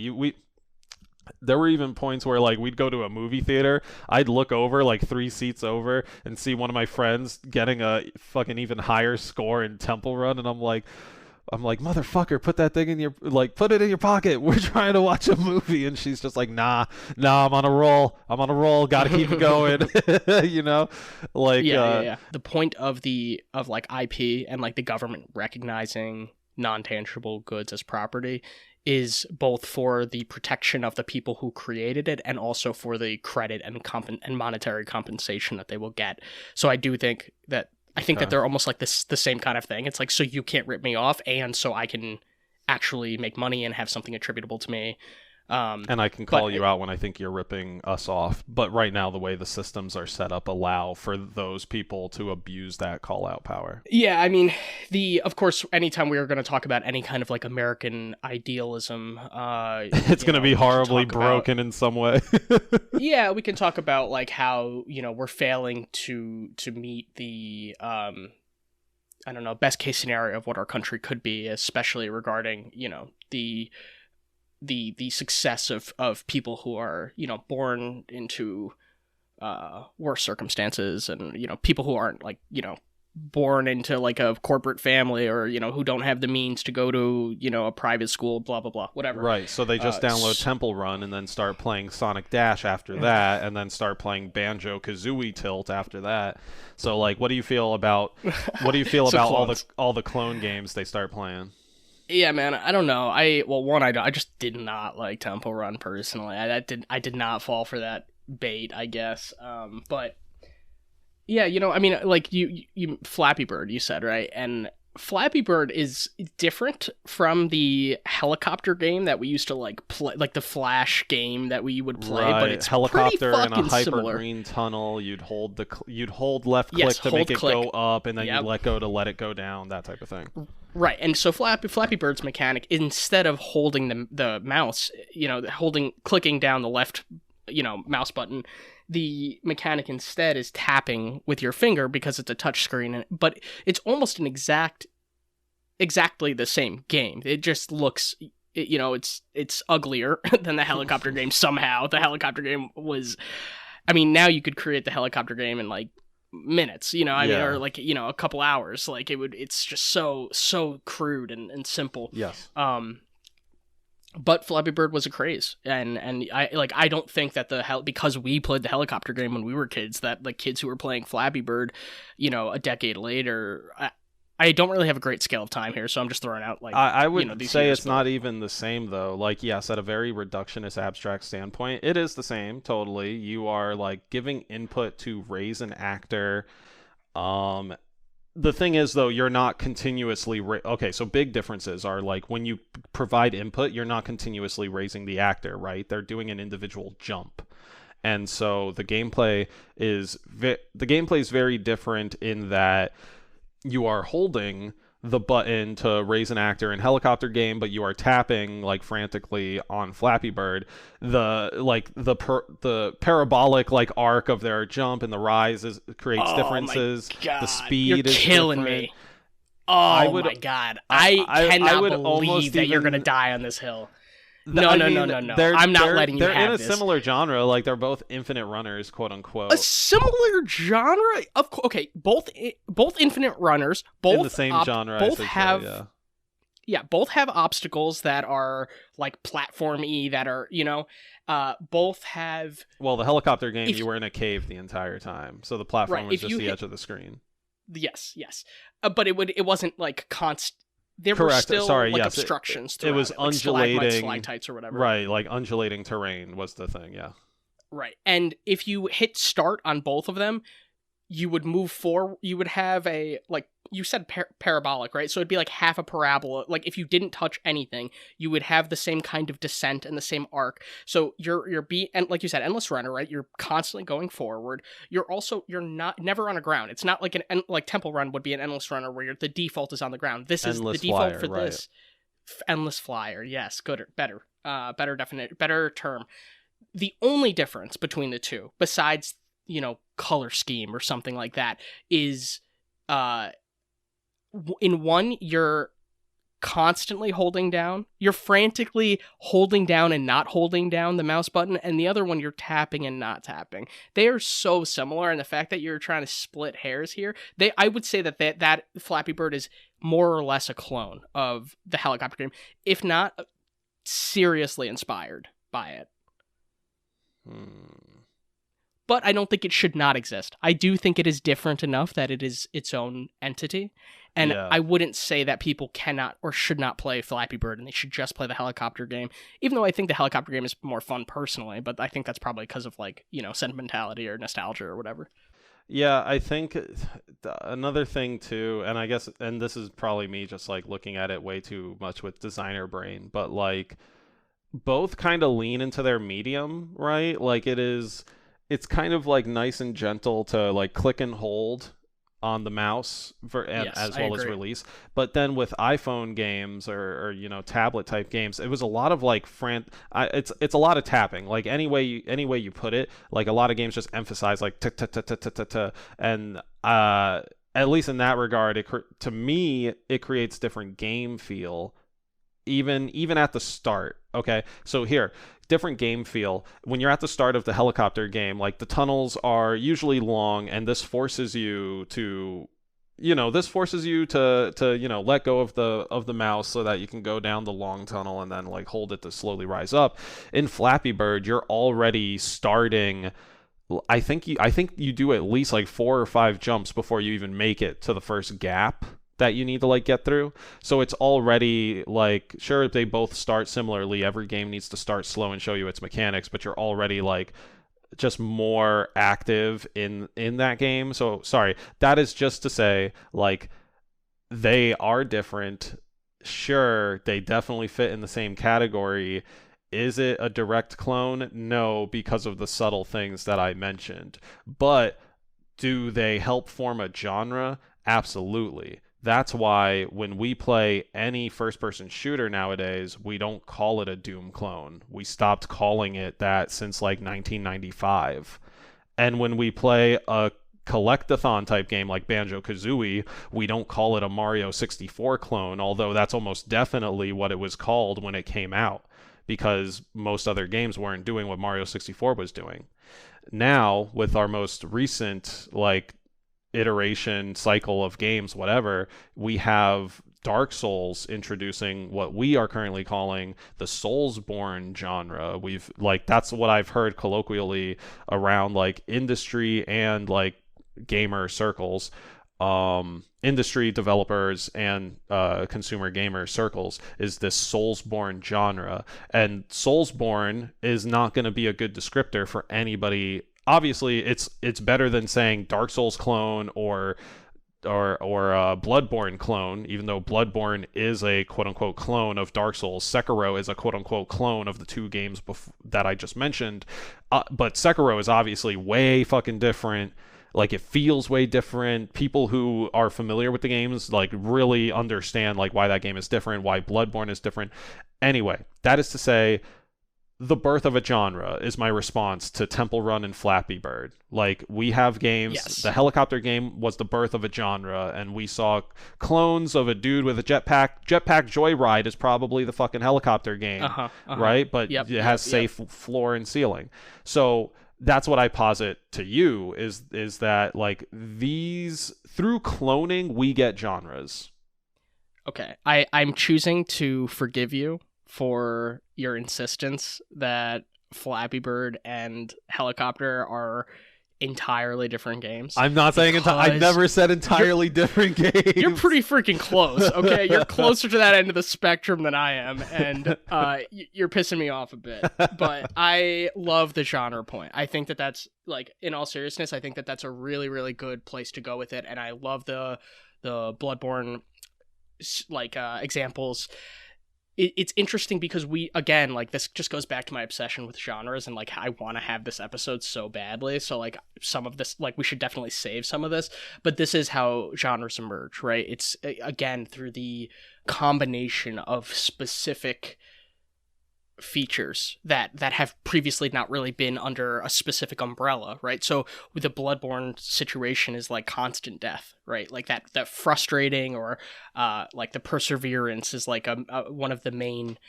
there were even points where like we'd go to a movie theater, I'd look over like 3 seats over and see one of my friends getting a fucking even higher score in Temple Run, and I'm like, motherfucker, put that thing in your put it in your pocket. We're trying to watch a movie, and she's just like, nah, I'm on a roll, gotta keep it going. you know, like Yeah. The point of like IP and like the government recognizing non-tangible goods as property is both for the protection of the people who created it and also for the credit and monetary compensation that they will get. So I do think that that they're almost like the same kind of thing. It's like, so you can't rip me off, and so I can actually make money and have something attributable to me. And I can call you out when I think you're ripping us off. But right now, the way the systems are set up allow for those people to abuse that call out power. Yeah, I mean, of course, anytime we are going to talk about any kind of like American idealism, it's going to be horribly broken in some way. Yeah, we can talk about like how, we're failing to meet the I don't know, best case scenario of what our country could be, especially regarding, the success of people who are, born into worse circumstances, and, people who aren't like, born into like a corporate family, or, who don't have the means to go to, a private school, blah, blah, blah, whatever. Right. So they just download Temple Run and then start playing Sonic Dash after that, and then start playing Banjo-Kazooie Tilt after that. So like, what do you feel about all the clone games they start playing? Yeah, man, I don't know. I just did not like Temple Run personally. I did not fall for that bait, I guess. But yeah, I mean, like you Flappy Bird, you said, right? And Flappy Bird is different from the helicopter game that we used to like play, like the Flash game that we would play. Right. But it's helicopter pretty in a hyper similar. green tunnel. You'd hold left click to make it go up, and then you let go to let it go down. That type of thing. Right, and so Flappy Bird's mechanic, instead of holding the mouse, clicking down the left, mouse button, the mechanic instead is tapping with your finger because it's a touch screen. But it's almost exactly the same game. It just looks, it's uglier than the helicopter game somehow. The helicopter game was, I mean, now you could create the helicopter game in like minutes, mean, or like, a couple hours. Like it's just so crude and simple. Yes. But Flappy Bird was a craze, and I don't think that because we played the helicopter game when we were kids, that like kids who were playing Flappy Bird, a decade later, I don't really have a great scale of time here, so I'm just throwing out like I would these say years, it's not even the same though. Like, yes, at a very reductionist abstract standpoint, it is the same totally. You are like giving input to raise an actor. The thing is though, you're not continuously okay, so big differences are like when you provide input, you're not continuously raising the actor, right? They're doing an individual jump. And so the gameplay is very different in that you are holding the button to raise an actor in Helicopter Game, but you are tapping like frantically on Flappy Bird. The parabolic like arc of their jump and the rise creates differences. My God. The speed You're is killing different. me. Oh my God. I cannot believe that you're going to die on this hill. No. I'm not letting you have this. They're in a similar genre, like they're both infinite runners, quote unquote. A similar genre? Okay, both infinite runners, both in the same genre. Both have, so, both have obstacles that are like platform-y, that are both have. Well, the Helicopter Game, you were in a cave the entire time, so the platform was just the edge of the screen. Yes, but it wasn't like constant. There Correct. were still obstructions. It was undulating, like stalactites or whatever. Right, like undulating terrain was the thing. Yeah. Right, and if you hit start on both of them, you would move forward. You would have a, like you said, parabolic, right? So it'd be like half a parabola. Like if you didn't touch anything, you would have the same kind of descent and the same arc. So and like you said, endless runner, right? You're constantly going forward. You're never on the ground. It's not like like Temple Run would be an endless runner where the default is on the ground. This is the default for this. Endless flyer. Yes, better term. The only difference between the two, besides color scheme or something like that, is in one you're constantly holding down, you're frantically holding down and not holding down the mouse button, and the other one you're tapping and not tapping. They are so similar, and the fact that you're trying to split hairs here, I would say that Flappy Bird is more or less a clone of the Helicopter Game, if not seriously inspired by it. But I don't think it should not exist. I do think it is different enough that it is its own entity. And I wouldn't say that people cannot or should not play Flappy Bird and they should just play the Helicopter Game, even though I think the Helicopter Game is more fun personally, but I think that's probably because of sentimentality or nostalgia or whatever. Yeah, I think another thing too, and I guess, and this is probably me just like looking at it way too much with designer brain, but like both kind of lean into their medium, right? Like it's kind of like nice and gentle to like click and hold on the mouse as well as release. But then with iPhone games or tablet type games, it was a lot of like it's a lot of tapping. Like any way you put it, like a lot of games just emphasize like ta ta ta ta ta ta, and at least in that regard, to me it creates different game feel. Even at the start. Okay, so here, different game feel. When you're at the start of the Helicopter Game, like the tunnels are usually long, and this forces you to let go of the mouse so that you can go down the long tunnel and then like hold it to slowly rise up. In Flappy Bird, you're already starting. I think you do at least like 4 or 5 jumps before you even make it to the first gap that you need to like get through. So it's already like, sure, they both start similarly. Every game needs to start slow and show you its mechanics, but you're already like just more active in that game. So sorry, that is just to say like they are different. Sure, they definitely fit in the same category. Is it a direct clone? No, because of the subtle things that I mentioned. But do they help form a genre? Absolutely. That's why when we play any first-person shooter nowadays, we don't call it a Doom clone. We stopped calling it that since like 1995. And when we play a collectathon type game like Banjo-Kazooie, we don't call it a Mario 64 clone, although that's almost definitely what it was called when it came out, because most other games weren't doing what Mario 64 was doing. Now, with our most recent like iteration cycle of games, whatever, we have Dark Souls introducing what we are currently calling the Soulsborne genre. We've like, that's what I've heard colloquially around like industry and like gamer circles, industry developers and consumer gamer circles, is this Soulsborne genre. And Soulsborne is not going to be a good descriptor for anybody. Obviously, it's better than saying Dark Souls clone or Bloodborne clone, even though Bloodborne is a quote-unquote clone of Dark Souls. Sekiro is a quote-unquote clone of the two games that I just mentioned. But Sekiro is obviously way fucking different. Like, it feels way different. People who are familiar with the games, like, really understand, like, why that game is different, why Bloodborne is different. Anyway, that is to say, the birth of a genre is my response to Temple Run and Flappy Bird. Like, we have games. Yes. The helicopter game was the birth of a genre, and we saw clones of a dude with a jetpack. Jetpack Joyride is probably the fucking helicopter game, right? But it has safe floor and ceiling. So that's what I posit to you is that, like, these, through cloning, we get genres. Okay, I'm choosing to forgive you for your insistence that Flappy Bird and Helicopter are entirely different games. I'm not saying I never said entirely different games. You're pretty freaking close, okay? You're closer to that end of the spectrum than I am, and you're pissing me off a bit. But I love the genre point. I think that that's, like, in all seriousness, I think that that's a really, really good place to go with it, and I love the Bloodborne, like, examples. It's interesting because we, again, like, this just goes back to my obsession with genres, and, like, I want to have this episode so badly, so, like, some of this, like, we should definitely save some of this, but this is how genres emerge, right? It's, again, through the combination of specific features that have previously not really been under a specific umbrella, right? So with the Bloodborne situation is, like, constant death, right? Like, that frustrating, or like, the perseverance is, like, one of the main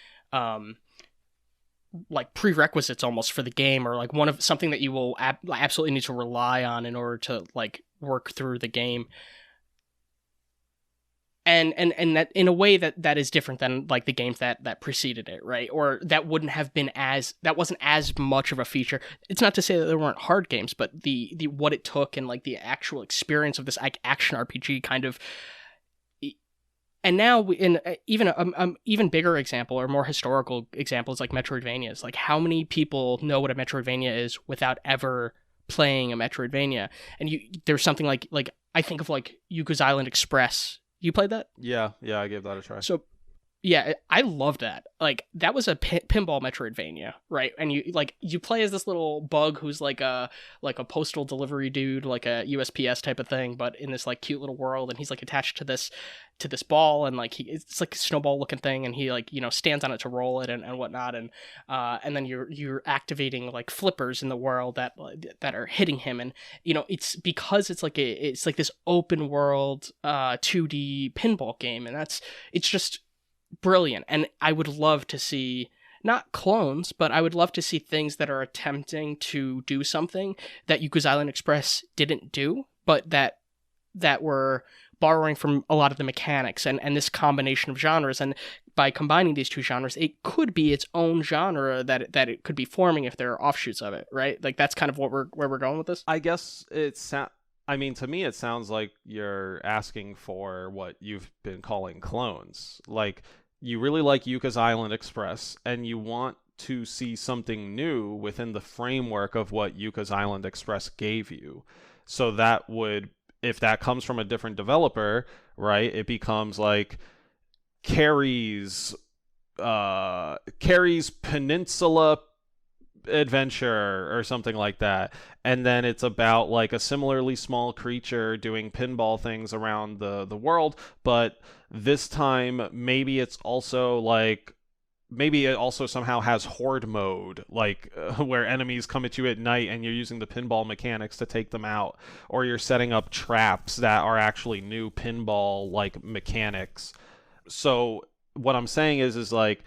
like, prerequisites almost for the game, or, like, one of something that you will absolutely need to rely on in order to, like, work through the game. And that, in a way, that is different than, like, the games that preceded it, right? Or that wouldn't have been that wasn't as much of a feature. It's not to say that there weren't hard games, but the what it took, and, like, the actual experience of this, like, action RPG kind of. And now, in even bigger example, or more historical examples, like Metroidvanias. Like, how many people know what a Metroidvania is without ever playing a Metroidvania? And there's something like I think of, like, Yuka's Island Express. You played that? Yeah, I gave that a try. So, yeah, I loved that. Like, that was a pinball Metroidvania, right? And you play as this little bug who's like a postal delivery dude, like a USPS type of thing, but in this, like, cute little world, and he's, like, attached to this ball, and, like, it's like a snowball looking thing, and he, like, stands on it to roll it and whatnot, and then you're activating, like, flippers in the world that are hitting him, and it's because it's like this open world 2D pinball game, and it's just brilliant. And I would love to see, not clones, but I would love to see things that are attempting to do something that Yuka's Island Express didn't do, but that were borrowing from a lot of the mechanics and this combination of genres. And by combining these two genres, it could be its own genre that it could be forming if there are offshoots of it, right? Like, that's kind of where we're going with this. I guess I mean, to me, it sounds like you're asking for what you've been calling clones. Like, you really like Yuka's Island Express, and you want to see something new within the framework of what Yuka's Island Express gave you. So that would, if that comes from a different developer, right, it becomes like Carrie's Peninsula Adventure or something like that, and then it's about, like, a similarly small creature doing pinball things around the world, but this time maybe it also somehow has horde mode, like where enemies come at you at night and you're using the pinball mechanics to take them out, or you're setting up traps that are actually new pinball, like, mechanics. So what I'm saying is like,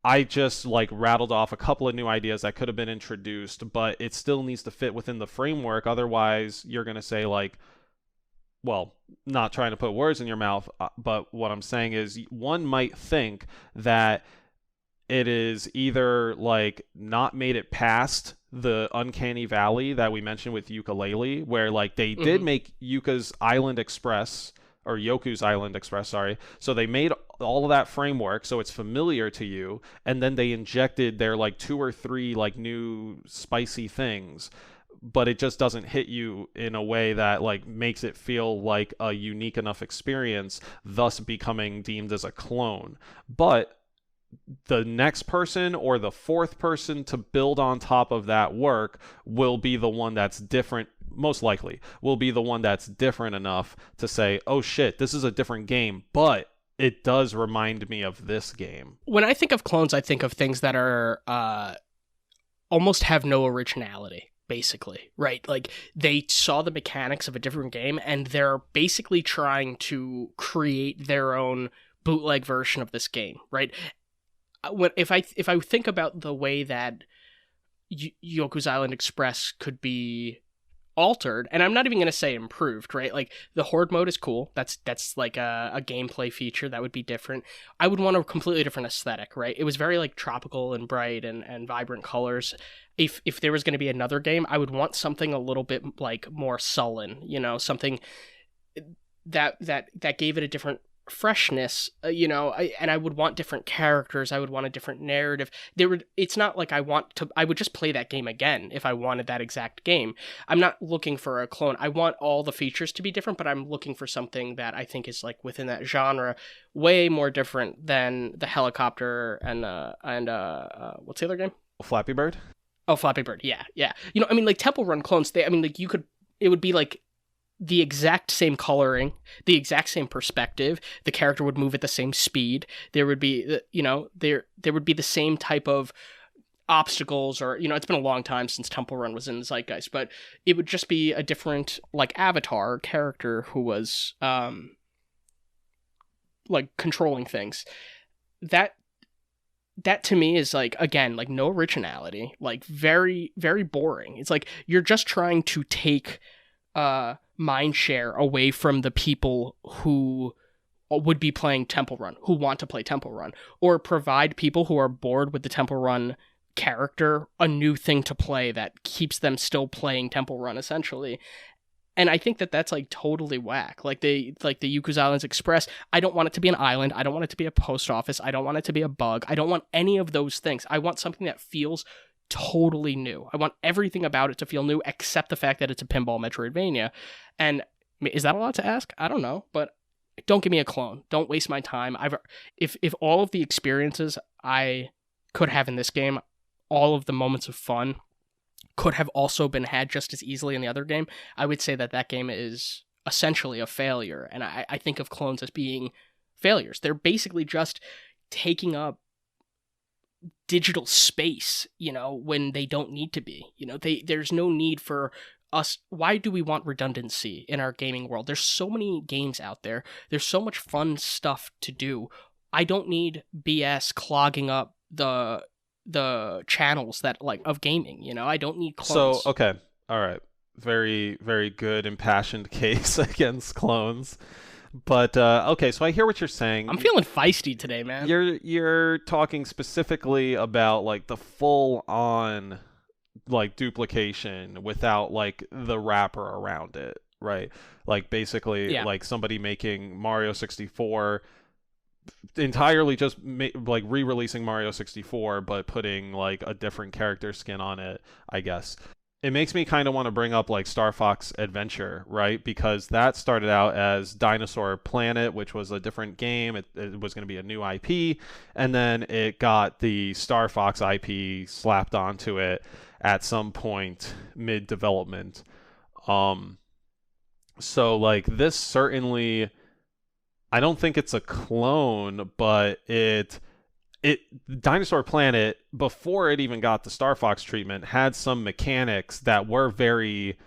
I just, like, rattled off a couple of new ideas that could have been introduced, but it still needs to fit within the framework. Otherwise, you're going to say, like, well, not trying to put words in your mouth, but what I'm saying is one might think that it is either, like, not made it past the uncanny valley that we mentioned with Yooka-Laylee, where, like, they did make Yuka's Island Express, or Yoku's Island Express, sorry. So they made all of that framework so it's familiar to you, and then they injected their, like, 2 or 3, like, new spicy things, but it just doesn't hit you in a way that, like, makes it feel like a unique enough experience, thus becoming deemed as a clone. But the next person or the fourth person to build on top of that work will be the one that's different most likely will be the one that's different enough to say, oh shit, this is a different game, but it does remind me of this game. When I think of clones, I think of things that are almost have no originality, basically, right? Like, they saw the mechanics of a different game, and they're basically trying to create their own bootleg version of this game, right? If I think about the way that Yoku's Island Express could be altered, and I'm not even going to say improved, right? Like, the horde mode is cool. That's like a gameplay feature that would be different. I would want a completely different aesthetic, right? It was very like tropical and bright and vibrant colors. If there was going to be another game, I would want something a little bit like more sullen, something that gave it a different freshness, and I would want different characters. I would want a different narrative. It's not like I would just play that game again if I wanted that exact game. I'm not looking for a clone. I want all the features to be different, but I'm looking for something that I think is like within that genre, way more different than the helicopter and what's the other game? Flappy Bird? Oh, Flappy Bird. Yeah. Like Temple Run clones, it would be like the exact same coloring, the exact same perspective. The character would move at the same speed. There would be, there would be the same type of obstacles, or it's been a long time since Temple Run was in the zeitgeist, but it would just be a different like avatar character who was like controlling things. That to me is like, again, like no originality, like very, very boring. It's like you're just trying to take mind share away from the people who would be playing Temple Run, who want to play Temple Run, or provide people who are bored with the Temple Run character a new thing to play that keeps them still playing Temple Run, essentially. And I think that that's like totally whack. Like the Yuku's Islands Express, I don't want it to be an island. I don't want it to be a post office. I don't want it to be a bug. I don't want any of those things. I want something that feels totally new. I want everything about it to feel new, except the fact that it's a pinball Metroidvania. And is that a lot to ask? I don't know, but don't give me a clone. Don't waste my time. If all of the experiences I could have in this game, all of the moments of fun could have also been had just as easily in the other game, I would say that game is essentially a failure. And I think of clones as being failures. They're basically just taking up digital space, when they don't need to be. There's no need for us. Why do we want redundancy in our gaming world? There's so many games out there. There's so much fun stuff to do. I don't need BS clogging up the channels that like of gaming. I don't need clones. So okay, all right, very, very good impassioned case against clones. But okay, so I hear what you're saying. I'm feeling feisty today, man. You're talking specifically about like the full on like duplication without like the wrapper around it, right? Like basically like somebody making Mario 64 entirely just like re-releasing Mario 64 but putting like a different character skin on it, I guess. It makes me kind of want to bring up like Star Fox Adventure, right? Because that started out as Dinosaur Planet, which was a different game. It was going to be a new IP, and then it got the Star Fox IP slapped onto it at some point mid-development. So like this certainly, I don't think it's a clone, but Dinosaur Planet, before it even got the Star Fox treatment, had some mechanics that were very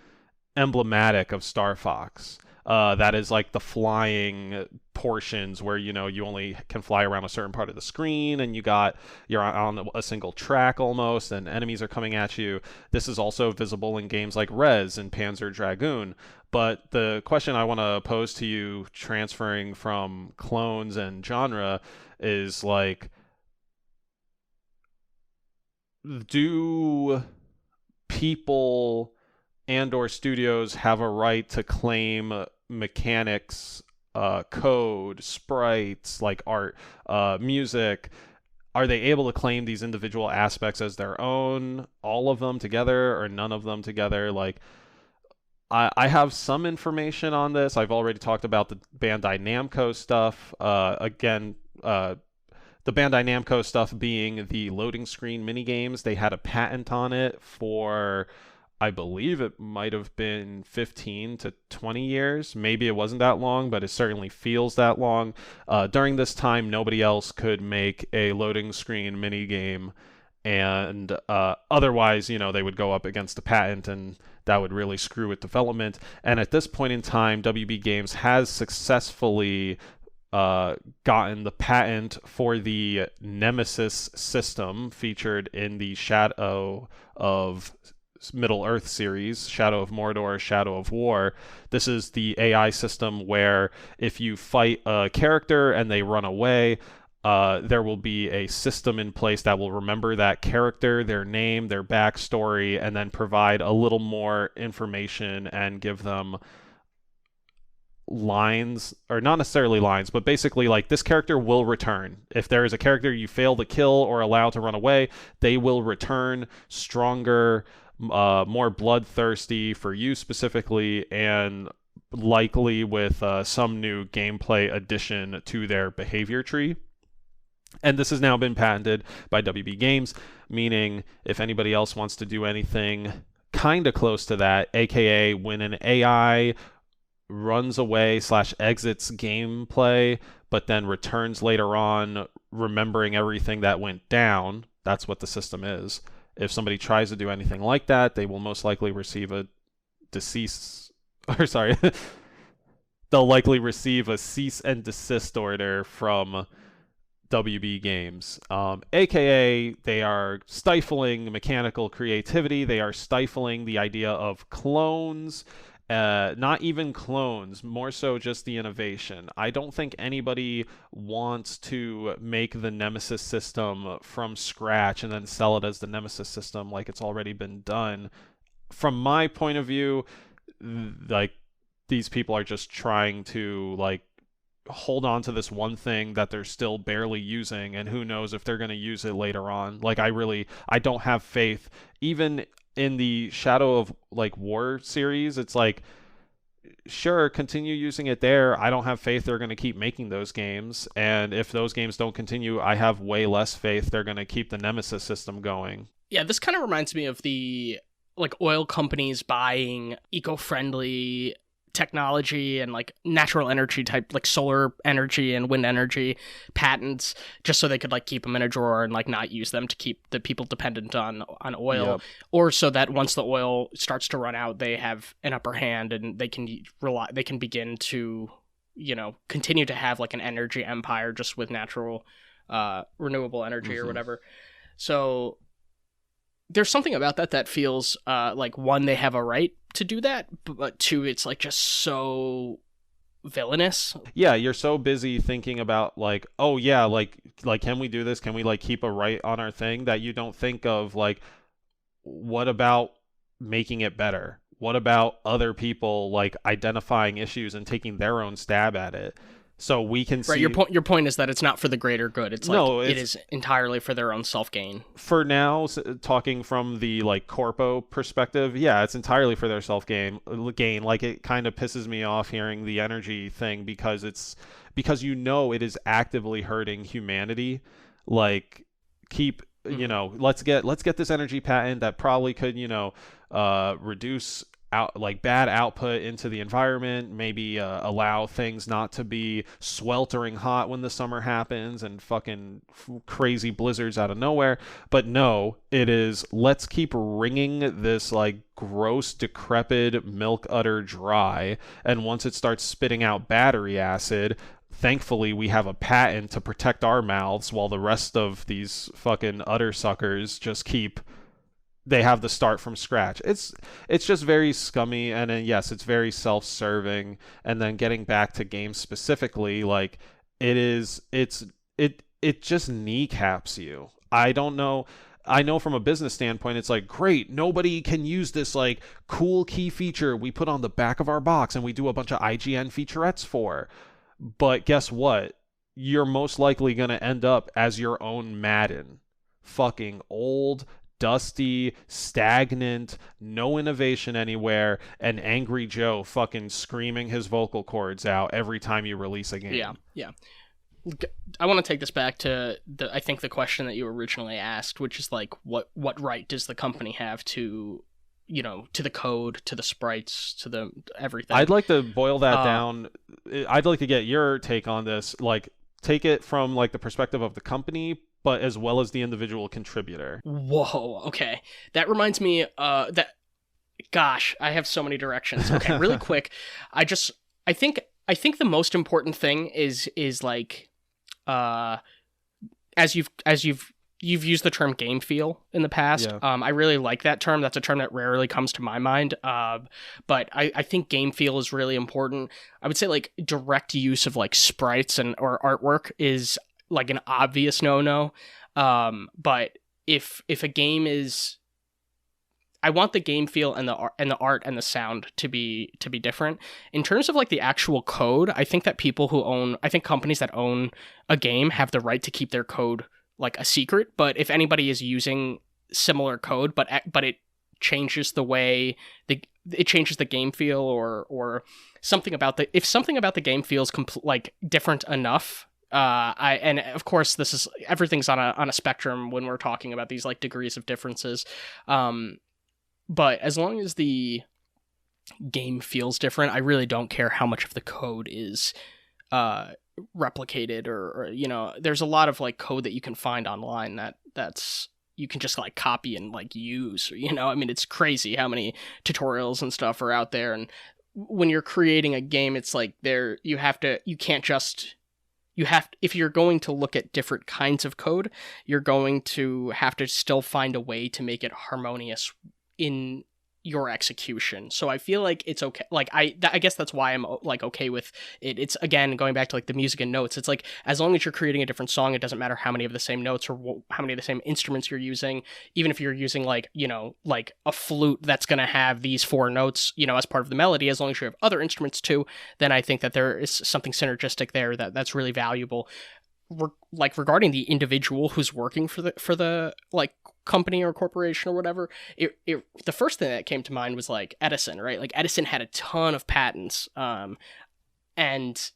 emblematic of Star Fox. That is like the flying portions where you only can fly around a certain part of the screen, and you're on a single track almost, and enemies are coming at you. This is also visible in games like Rez and Panzer Dragoon. But the question I want to pose to you, transferring from clones and genre, is like, do people and or studios have a right to claim mechanics, code, sprites, like art, music? Are they able to claim these individual aspects as their own, all of them together or none of them together? Like, I have some information on this. I've already talked about the Bandai Namco stuff. The Bandai Namco stuff being the loading screen minigames. They had a patent on it for I believe it might have been 15 to 20 years. Maybe it wasn't that long, but it certainly feels that long. During this time, nobody else could make a loading screen minigame, and otherwise, they would go up against a patent, and that would really screw with development. And at this point in time, WB Games has successfully gotten the patent for the Nemesis system featured in the Shadow of Middle-earth series, Shadow of Mordor, Shadow of War. This is the AI system where if you fight a character and they run away, there will be a system in place that will remember that character, their name, their backstory, and then provide a little more information and give them lines, or not necessarily lines, but basically like this character will return. If there is a character you fail to kill or allow to run away, they will return stronger, more bloodthirsty for you specifically, and likely with some new gameplay addition to their behavior tree. And this has now been patented by WB Games, meaning if anybody else wants to do anything kind of close to that, aka when an AI runs away / exits gameplay, but then returns later on remembering everything that went down, that's what the system is. If somebody tries to do anything like that, they will most likely receive a they'll likely receive a cease and desist order from WB Games, aka they are stifling mechanical creativity. They are stifling the idea of clones, not even clones, more so just the innovation. I don't think anybody wants to make the Nemesis system from scratch and then sell it as the Nemesis system like it's already been done. From my point of view, like, these people are just trying to like hold on to this one thing that they're still barely using, and who knows if they're going to use it later on. Like, I don't have faith even in the Shadow of like War series. It's like, sure, continue using it there. I don't have faith they're going to keep making those games, and if those games don't continue, I have way less faith they're going to keep the Nemesis system going. Yeah, this kind of reminds me of the like oil companies buying eco-friendly technology and like natural energy type, like solar energy and wind energy patents, just so they could like keep them in a drawer and like not use them to keep the people dependent on oil. Yep. Or so that once the oil starts to run out, they have an upper hand and they can begin to, continue to have like an energy empire just with natural renewable energy or whatever. So there's something about that feels like, one, they have a right to do that, but two, it's like just so villainous. Yeah, you're so busy thinking about like, oh yeah, like can we do this? Can we like keep a right on our thing, that you don't think of like, what about making it better? What about other people like identifying issues and taking their own stab at it? So we can see. Right, your point is that it's not for the greater good. It is entirely for their own self-gain. For now, talking from the like corpo perspective, yeah, it's entirely for their self-gain. Like, it kind of pisses me off hearing the energy thing, because it is actively hurting humanity. Like, keep let's get this energy patent that probably could reduce bad output into the environment, maybe allow things not to be sweltering hot when the summer happens and fucking crazy blizzards out of nowhere. But no, it is, let's keep wringing this like gross, decrepit milk udder dry, and once it starts spitting out battery acid, thankfully we have a patent to protect our mouths, while the rest of these fucking udder suckers just they have the start from scratch. It's just very scummy, and then yes, it's very self-serving. And then getting back to games specifically, like, it just kneecaps you. I don't know. I know from a business standpoint, it's like, great, nobody can use this like cool key feature we put on the back of our box and we do a bunch of IGN featurettes for. But guess what? You're most likely going to end up as your own Madden. Fucking old, dusty, stagnant, no innovation anywhere, and Angry Joe fucking screaming his vocal cords out every time you release a game. Yeah. I want to take this back to I think the question that you originally asked, which is like, what right does the company have to to the code, to the sprites, to the everything. I'd like to boil that down. I'd like to get your take on this. Like, take it from like the perspective of the company, but as well as the individual contributor. Whoa. Okay. That reminds me. Gosh, I have so many directions. Okay, really quick. I think the most important thing is like, as you've used the term game feel in the past. Yeah. I really like that term. That's a term that rarely comes to my mind. But I think game feel is really important. I would say like direct use of like sprites or artwork is like an obvious no-no. But if a game is, I want the game feel and the art and the sound to be different. In terms of like the actual code, I think that companies that own a game have the right to keep their code like a secret. But if anybody is using similar code, but it changes the way it changes the game feel or something about if something about the game feels like different enough. And of course everything's on a spectrum when we're talking about these like degrees of differences. But as long as the game feels different, I really don't care how much of the code is replicated or there's a lot of like code that you can find online that's you can just like copy and like use, I mean, it's crazy how many tutorials and stuff are out there. And when you're creating a game, it's like if you're going to look at different kinds of code, you're going to have to still find a way to make it harmonious in your execution. So I feel like it's okay. Like I guess that's why I'm like okay with it. It's again going back to like the music and notes. It's like as long as you're creating a different song, it doesn't matter how many of the same notes or how many of the same instruments you're using. Even if you're using like like a flute that's gonna have these 4 notes as part of the melody, as long as you have other instruments too, then I think that there is something synergistic there that's really valuable. Like regarding the individual who's working for the like company or corporation or whatever, the first thing that came to mind was like Edison, right? Like Edison had a ton of patents, and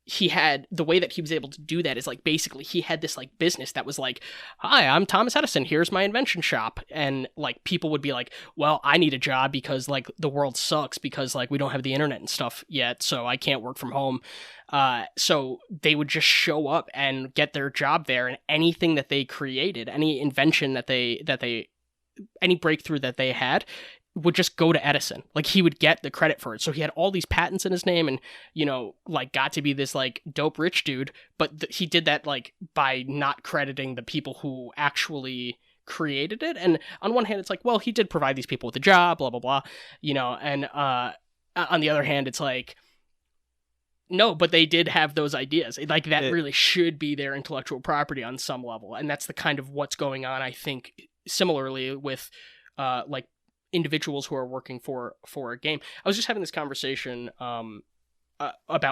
he had the way that he was able to do that is like basically he had this like business that was like, hi, I'm Thomas Edison, here's my invention shop. And like people would be like, well, I need a job because like the world sucks because like we don't have the internet and stuff yet, so I can't work from home. So they would just show up and get their job there, and anything that they created, any invention that they any breakthrough that they had would just go to Edison. Like he would get the credit for it. So he had all these patents in his name and, like got to be this like dope rich dude, but he did that like by not crediting the people who actually created it. And on one hand, it's like, well, he did provide these people with a job, blah, blah, blah, and on the other hand, it's like, no, but they did have those ideas. Like that really should be their intellectual property on some level. And that's the kind of what's going on, I think, similarly with like individuals who are working for a game. I was just having this conversation about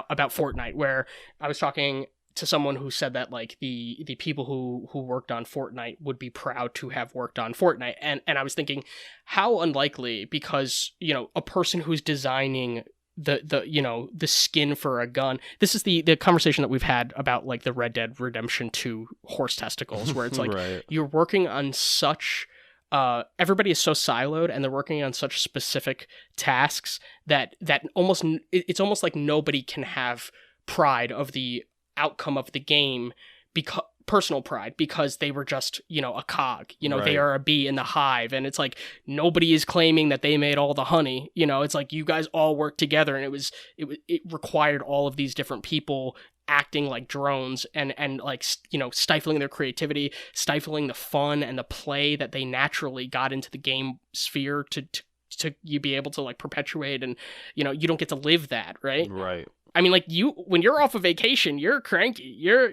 Fortnite, where I was talking to someone who said that like the people who worked on Fortnite would be proud to have worked on Fortnite. And I was thinking how unlikely, because, a person who's designing the skin for a gun. This is the conversation that we've had about like the Red Dead Redemption 2 horse testicles, where it's like right. You're working on such everybody is so siloed and they're working on such specific tasks that it's almost like nobody can have pride of the outcome of the game, because personal pride, because they were just a cog, right. They are a bee in the hive, and it's like nobody is claiming that they made all the honey. It's like you guys all worked together, and it required all of these different people acting like drones and like stifling their creativity, stifling the fun and the play that they naturally got into the game sphere to you be able to like perpetuate, and you don't get to live that, right? I mean, like when you're off of vacation, you're cranky. You're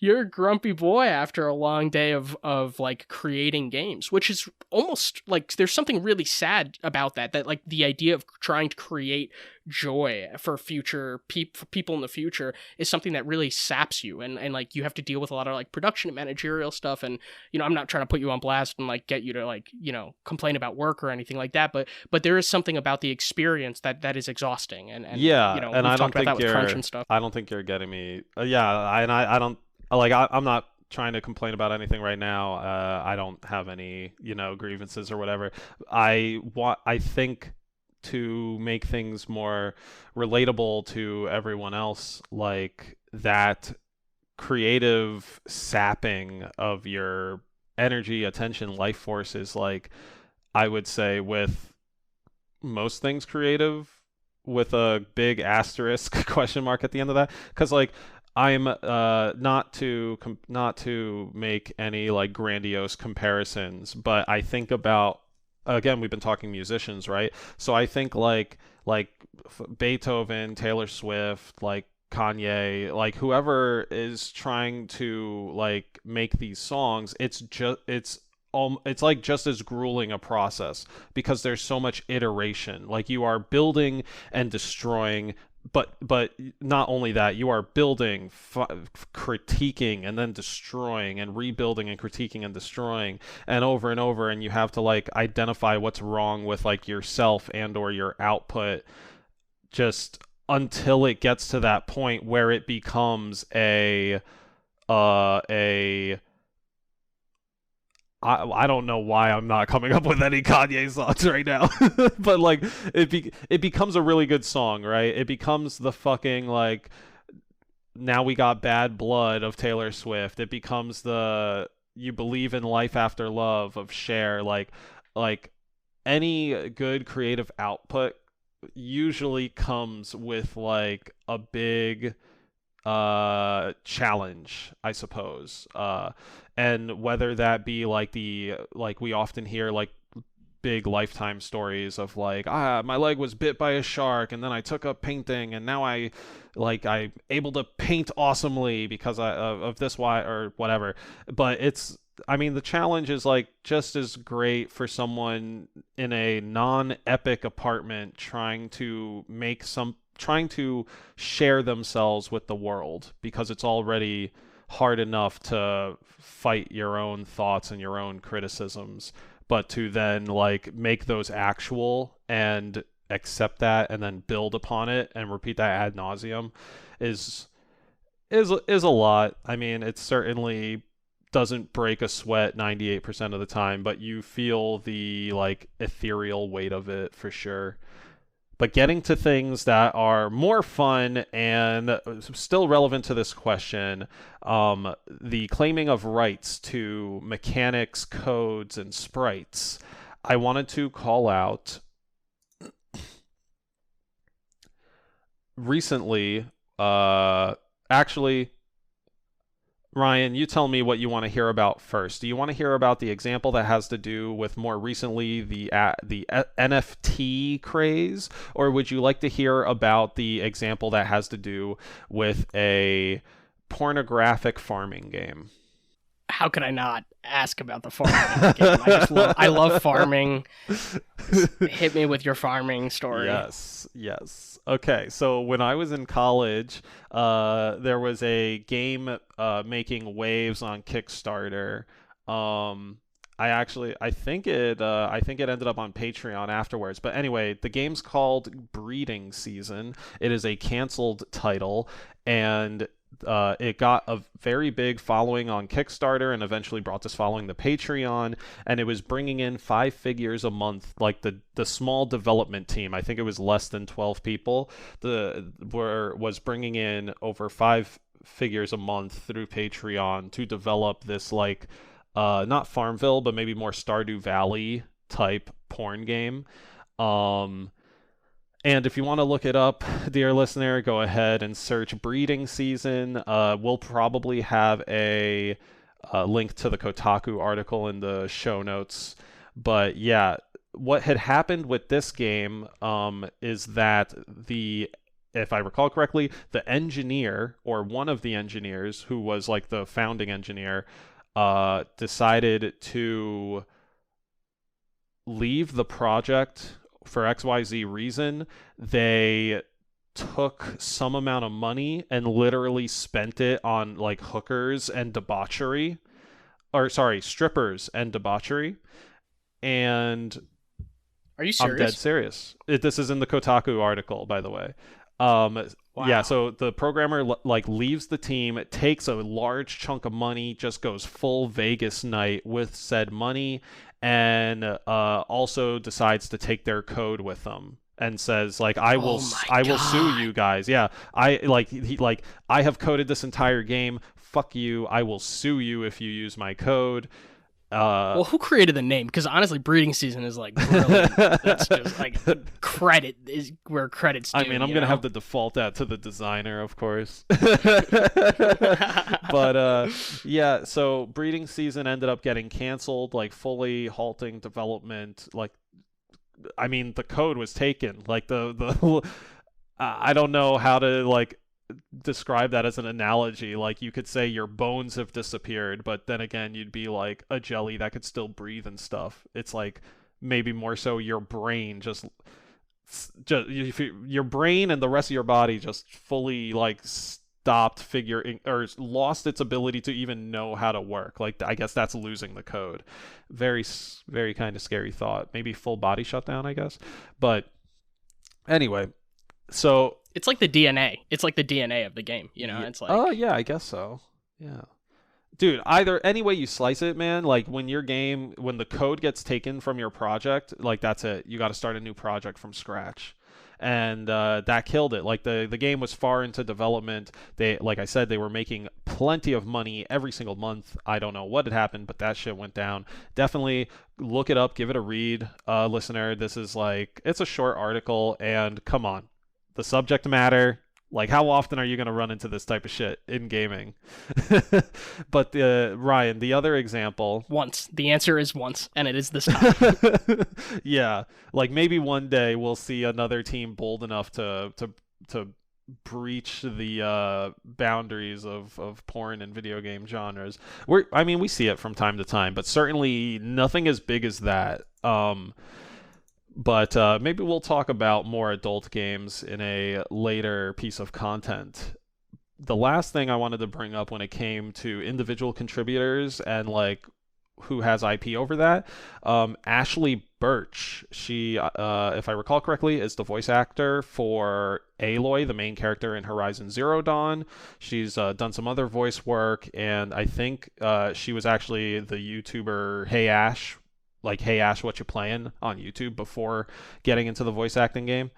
a grumpy boy after a long day of like creating games, which is almost like there's something really sad about that like the idea of trying to create joy for future for people in the future is something that really saps you, and like you have to deal with a lot of like production and managerial stuff. And I'm not trying to put you on blast and like get you to like complain about work or anything like that, but there is something about the experience that is exhausting, and yeah, and I don't think crunch and stuff. I don't think you're getting me. Yeah, and I don't like. I'm not trying to complain about anything right now. I don't have any, grievances or whatever. I think to make things more relatable to everyone else, like that creative sapping of your energy, attention, life force is like, I would say with most things creative, with a big asterisk question mark at the end of that, because like I'm not to make any like grandiose comparisons, but I think about, again, we've been talking musicians, right? So I think like Beethoven, Taylor Swift, like Kanye, like whoever is trying to like make these songs, it's like just as grueling a process because there's so much iteration. Like you are building and destroying, but not only that, you are building, critiquing, and then destroying, and rebuilding and critiquing and destroying, and over, and you have to like identify what's wrong with like yourself and or your output, just until it gets to that point where it becomes a I don't know why I'm not coming up with any Kanye songs right now, but like it becomes a really good song, right? It becomes the fucking like Now We Got Bad Blood of Taylor Swift. It becomes the You Believe in Life After Love of Cher. Like any good creative output usually comes with like a big challenge, I suppose. And whether that be like we often hear like big lifetime stories of like, my leg was bit by a shark and then I took up painting and now I'm able to paint awesomely because of this, why, or whatever. But I mean, the challenge is like just as great for someone in a non-epic apartment trying to share themselves with the world, because it's already hard enough to fight your own thoughts and your own criticisms, but to then like make those actual and accept that and then build upon it and repeat that ad nauseum is is a lot. I mean, it certainly doesn't break a sweat 98% of the time, but you feel the like ethereal weight of it for sure. But getting to things that are more fun and still relevant to this question, the claiming of rights to mechanics, codes, and sprites, I wanted to call out recently, actually, Ryan, you tell me what you want to hear about first. Do you want to hear about the example that has to do with more recently the NFT craze, or would you like to hear about the example that has to do with a pornographic farming game? How could I not ask about the farming game? I love farming. Hit me with your farming story. Yes. Okay, so when I was in college, there was a game making waves on Kickstarter. I think it ended up on Patreon afterwards. But anyway, the game's called Breeding Season. It is a canceled title, and it got a very big following on Kickstarter and eventually brought this following to Patreon, and it was bringing in 5 figures a month. Like the small development team, I think it was less than 12 people, was bringing in over 5 figures a month through Patreon to develop this like not Farmville, but maybe more Stardew Valley type porn game. And if you want to look it up, dear listener, go ahead and search Breeding Season. We'll probably have a link to the Kotaku article in the show notes. But yeah, what had happened with this game is that if I recall correctly, the engineer, or one of the engineers who was like the founding engineer, decided to leave the project for XYZ reason. They took some amount of money and literally spent it on like hookers and debauchery, or sorry, strippers and debauchery. And are you serious? I'm dead serious. This is in the Kotaku article, by the way. Yeah, so the programmer like leaves the team, takes a large chunk of money, just goes full Vegas night with said money, and also decides to take their code with them and says like I will sue you guys. Yeah, I have coded this entire game. Fuck you. I will sue you if you use my code. Well, who created the name? Because honestly, breeding season is like brilliant. That's just like credit is where credit's due. I mean, I'm gonna have to default that to the designer, of course. But yeah, so breeding season ended up getting canceled, like fully halting development. Like, I mean, the code was taken. Like the I don't know how to like describe that as an analogy. Like you could say your bones have disappeared, but then again you'd be like a jelly that could still breathe and stuff. It's like maybe more so your brain just your brain and the rest of your body just fully like stopped figuring or lost its ability to even know how to work. Like I guess that's losing the code. Very kind of scary thought. Maybe full body shutdown, I guess. But anyway, so it's like the DNA. It's like the DNA of the game, you know? It's like... Oh, yeah, I guess so. Yeah. Dude, any way you slice it, man, like when the code gets taken from your project, like that's it. You got to start a new project from scratch. And that killed it. Like the game was far into development. Like I said, they were making plenty of money every single month. I don't know what had happened, but that shit went down. Definitely look it up, give it a read, listener. This is like, it's a short article, and come on. The subject matter, like how often are you going to run into this type of shit in gaming? But Ryan, the other example... Once. The answer is once, and it is this time. Yeah, like maybe one day we'll see another team bold enough to breach the boundaries of porn and video game genres. We see it from time to time, but certainly nothing as big as that. But maybe we'll talk about more adult games in a later piece of content. The last thing I wanted to bring up when it came to individual contributors and like who has IP over that, Ashley Birch, she, if I recall correctly, is the voice actor for Aloy, the main character in Horizon Zero Dawn. She's done some other voice work, and I think she was actually the YouTuber Hey Ash, like Hey Ash, what you playing on YouTube before getting into the voice acting game.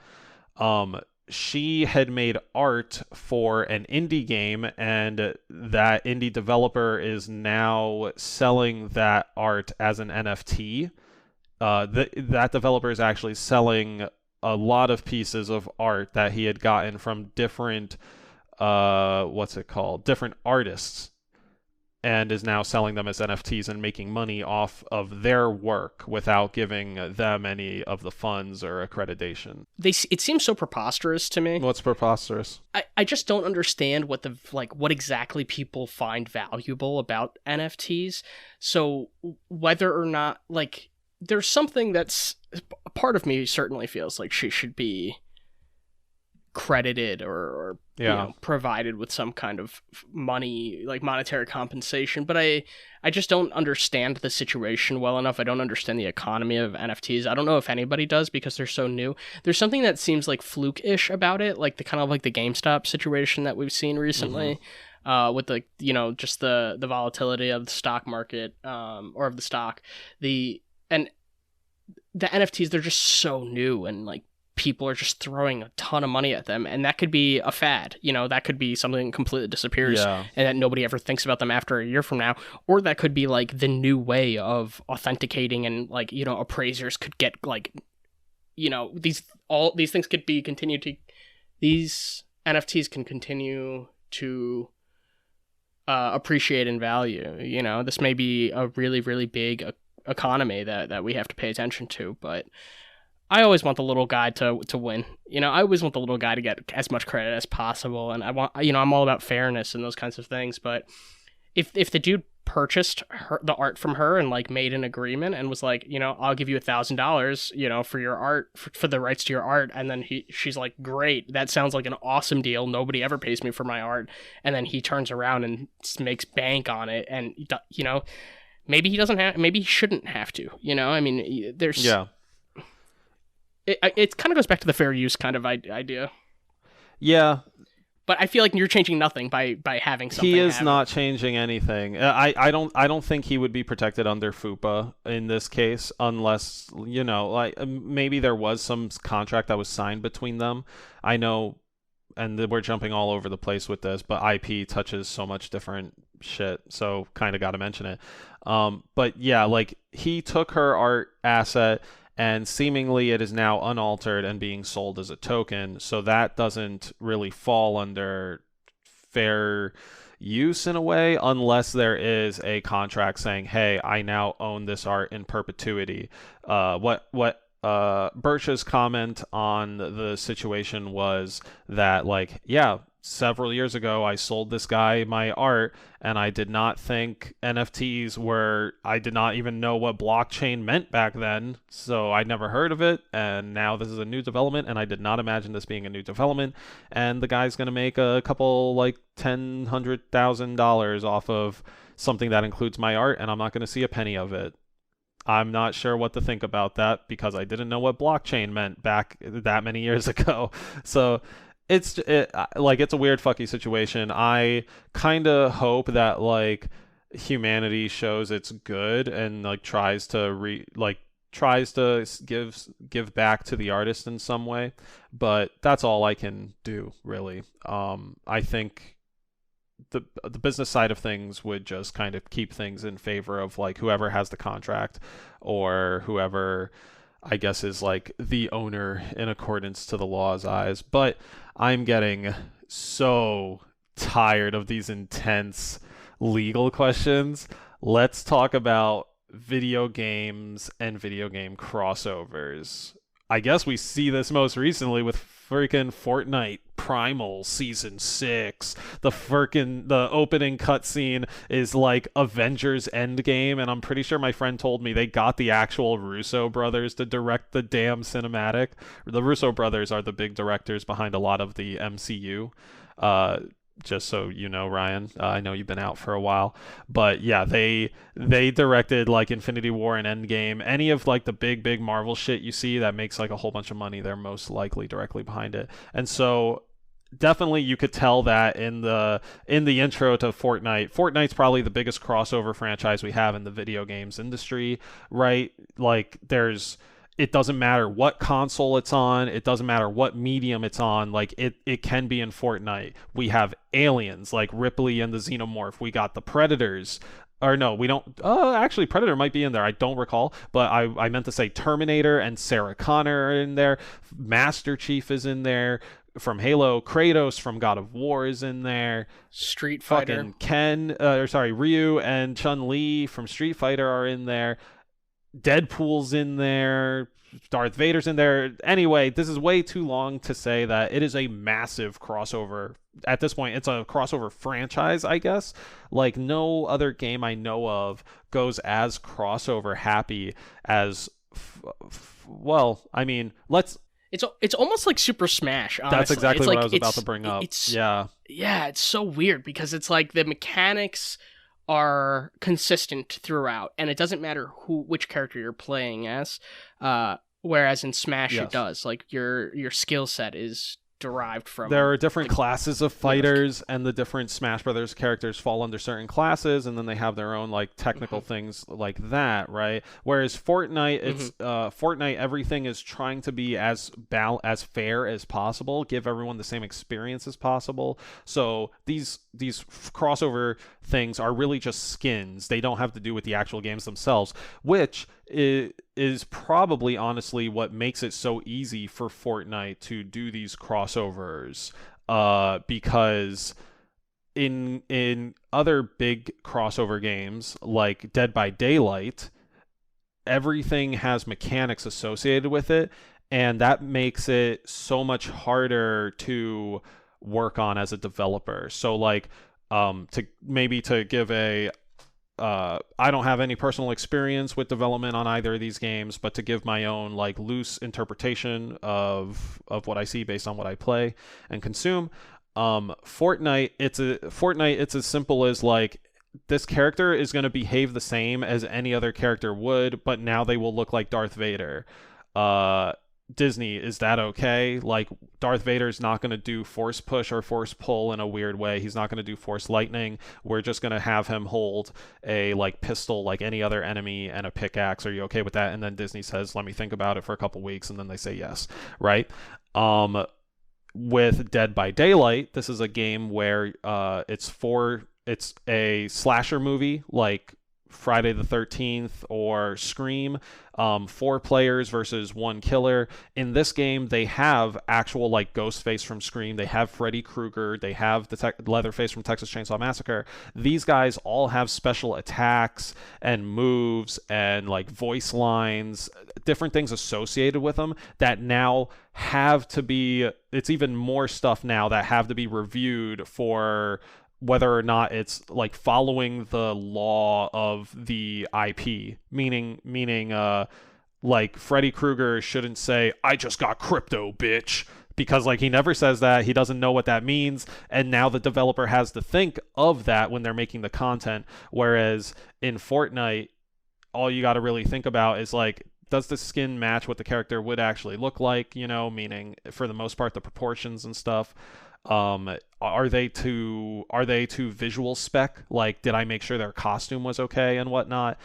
She had made art for an indie game, and that indie developer is now selling that art as an NFT. That developer is actually selling a lot of pieces of art that he had gotten from different different artists, and is now selling them as NFTs and making money off of their work without giving them any of the funds or accreditation. It seems so preposterous to me. What's preposterous? I just don't understand what exactly people find valuable about NFTs. So whether or not, like, there's something that's... A part of me certainly feels like she should be credited or you know, provided with some kind of money, like monetary compensation, but I just don't understand the situation well enough. I don't understand the economy of NFTs. I don't know if anybody does because they're so new. There's something that seems like fluke-ish about it, like the kind of like the GameStop situation that we've seen recently. With the, you know, just the volatility of the stock market, or of the stock, and the NFTs, they're just so new, and like people are just throwing a ton of money at them, and that could be a fad. You know, that could be something that completely disappears and that nobody ever thinks about them after a year from now, or that could be like the new way of authenticating, and like, you know, appraisers could get like, you know, all these things could be these NFTs can continue to appreciate in value. You know, this may be a really, really big economy that we have to pay attention to, but I always want the little guy to win. You know, I always want the little guy to get as much credit as possible, and I want, you know, I'm all about fairness and those kinds of things. But if the dude purchased the art from her and like made an agreement and was like, you know, I'll give you $1,000, you know, for your art, for the rights to your art, and then she's like, great, that sounds like an awesome deal. Nobody ever pays me for my art, and then he turns around and makes bank on it, and you know, maybe he shouldn't have to. You know, I mean, there's It kind of goes back to the fair use kind of idea. Yeah, But I feel like you're changing nothing by having something. he is not changing anything. I don't think he would be protected under FUPA in this case, unless like maybe there was some contract that was signed between them. I know, and we're jumping all over the place with this, but IP touches so much different shit, so kind of got to mention it. But yeah, like he took her art asset and seemingly it is now unaltered and being sold as a token, so that doesn't really fall under fair use in a way unless there is a contract saying, hey, I now own this art in perpetuity. What Birch's comment on the situation was that, like, yeah, several years ago I sold this guy my art and I did not think NFTs were, I did not even know what blockchain meant back then, so I never heard of it, and now this is a new development and I did not imagine this being a new development, and the guy's gonna make a couple, like, $100,000 off of something that includes my art, and I'm not gonna see a penny of it. I'm not sure what to think about that because I didn't know what blockchain meant back that many years ago. So it's a weird fucky situation. I kind of hope that like humanity shows it's good and like tries to give back to the artist in some way, but that's all I can do really. I think the business side of things would just kind of keep things in favor of like whoever has the contract or whoever I guess is like the owner in accordance to the law's eyes. But I'm getting so tired of these intense legal questions. Let's talk about video games and video game crossovers. I guess we see this most recently with freaking Fortnite Primal Season 6. The opening cutscene is like Avengers Endgame, and I'm pretty sure my friend told me they got the actual Russo brothers to direct the damn cinematic. The Russo brothers are the big directors behind a lot of the MCU. Just so you know, Ryan, I know you've been out for a while, but yeah, they directed like Infinity War and Endgame. Any of like the big Marvel shit you see that makes like a whole bunch of money, they're most likely directly behind it. And so definitely you could tell that in the intro to Fortnite. Fortnite's probably the biggest crossover franchise we have in the video games industry, right? Like it doesn't matter what console it's on. It doesn't matter what medium it's on. Like it can be in Fortnite. We have aliens like Ripley and the Xenomorph. We got the Predators. Or no, we don't. Actually, Predator might be in there. I don't recall. But I meant to say Terminator and Sarah Connor are in there. Master Chief is in there from Halo. Kratos from God of War is in there. Street Fighter. Fucking Ryu and Chun-Li from Street Fighter are in there. Deadpool's in there, Darth Vader's in there. Anyway, this is way too long to say that it is a massive crossover. At this point, it's a crossover franchise, I guess. Like no other game I know of goes as crossover happy as It's almost like Super Smash, honestly. That's exactly what I was about to bring up. Yeah, it's so weird because it's like the mechanics are consistent throughout, and it doesn't matter which character you're playing as. Whereas in Smash, yes, it does. Like your skill set is derived from. There are different classes of fighters, and the different Smash Brothers characters fall under certain classes, and then they have their own like technical things like that, right? Whereas Fortnite, it's Fortnite, everything is trying to be as fair as possible, give everyone the same experience as possible. So these crossover things are really just skins. They don't have to do with the actual games themselves, which is probably honestly what makes it so easy for Fortnite to do these crossovers, because in other big crossover games like Dead by Daylight, everything has mechanics associated with it, and that makes it so much harder to work on as a developer. So like to give a I don't have any personal experience with development on either of these games, but to give my own like loose interpretation of what I see based on what I play and consume, Fortnite, it's as simple as like this character is going to behave the same as any other character would, but now they will look like Darth Vader. Disney, is that okay? Like, Darth Vader's not going to do force push or force pull in a weird way. He's not going to do force lightning. We're just going to have him hold a like pistol like any other enemy and a pickaxe. Are you okay with that? And then Disney says, let me think about it for a couple weeks, and then they say yes, right? With Dead by Daylight, this is a game where it's a slasher movie like Friday the 13th or Scream, 4 players versus 1 killer. In this game, they have actual like Ghostface from Scream, they have Freddy Krueger, they have the Leatherface from Texas Chainsaw Massacre. These guys all have special attacks and moves and like voice lines, different things associated with them that now have to be, it's even more stuff now that have to be reviewed for whether or not it's like following the law of the IP, meaning like Freddy Krueger shouldn't say, I just got crypto, bitch, because like he never says that. He doesn't know what that means, and now the developer has to think of that when they're making the content. Whereas in Fortnite, all you got to really think about is like, does the skin match what the character would actually look like, meaning for the most part the proportions and stuff. Are they too visual spec? Like, did I make sure their costume was okay and whatnot?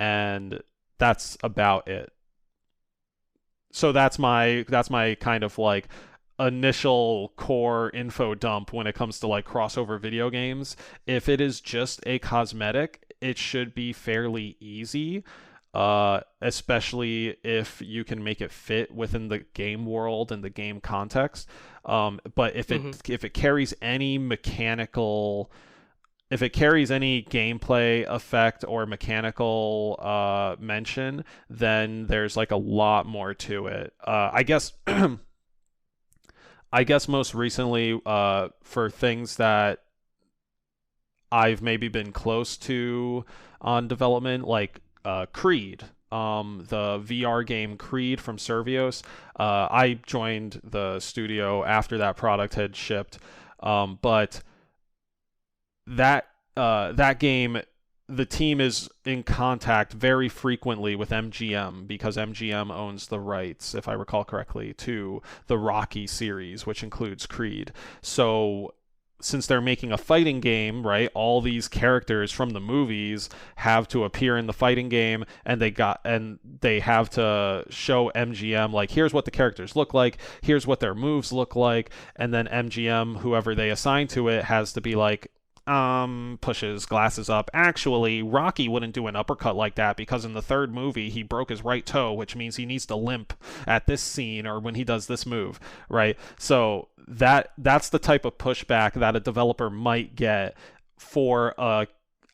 And that's about it. So that's my kind of like initial core info dump when it comes to like crossover video games. If it is just a cosmetic, it should be fairly easy. Especially if you can make it fit within the game world and the game context. But if it carries any mechanical, if it carries any gameplay effect or mechanical mention, then there's like a lot more to it. I guess most recently, for things that I've maybe been close to on development, like Creed, the VR game Creed from Servios. I joined the studio after that product had shipped, but that game, the team is in contact very frequently with MGM because MGM owns the rights, if I recall correctly, to the Rocky series, which includes Creed. So since they're making a fighting game, right, all these characters from the movies have to appear in the fighting game, and they have to show MGM like, here's what the characters look like, here's what their moves look like, and then MGM, whoever they assign to it, has to be like, pushes glasses up. Actually, Rocky wouldn't do an uppercut like that because in the 3rd movie he broke his right toe, which means he needs to limp at this scene or when he does this move, right? So that's the type of pushback that a developer might get for a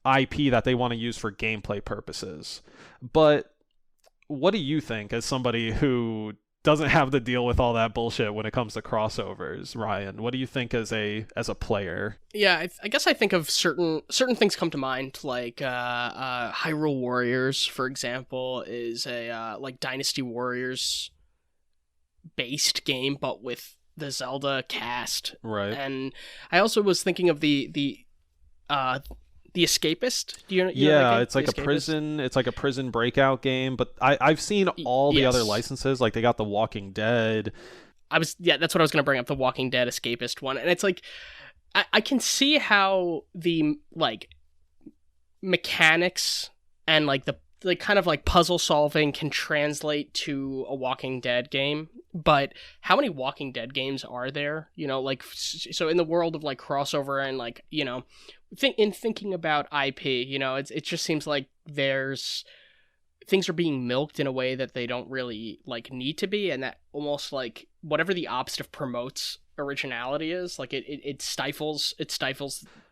IP that they want to use for gameplay purposes. But what do you think, as somebody who doesn't have to deal with all that bullshit when it comes to crossovers, Ryan? What do you think as a player? Yeah, I guess I think of certain things come to mind, like Hyrule Warriors, for example, is a like Dynasty Warriors based game, but with the Zelda cast. Right. And I also was thinking of the Escapist. Do you know yeah, that it's like a prison breakout game, but I've seen all the other licenses. Like, they got The Walking Dead. That's what I was going to bring up, the Walking Dead Escapist one. And it's like, I can see how the like mechanics and like the kind of like puzzle solving can translate to a Walking Dead game, but how many Walking Dead games are there? Like, so in the world of like crossover and like, thinking about IP, it just seems like things are being milked in a way that they don't really like need to be, and that almost like whatever the opposite of promotes originality is, like it stifles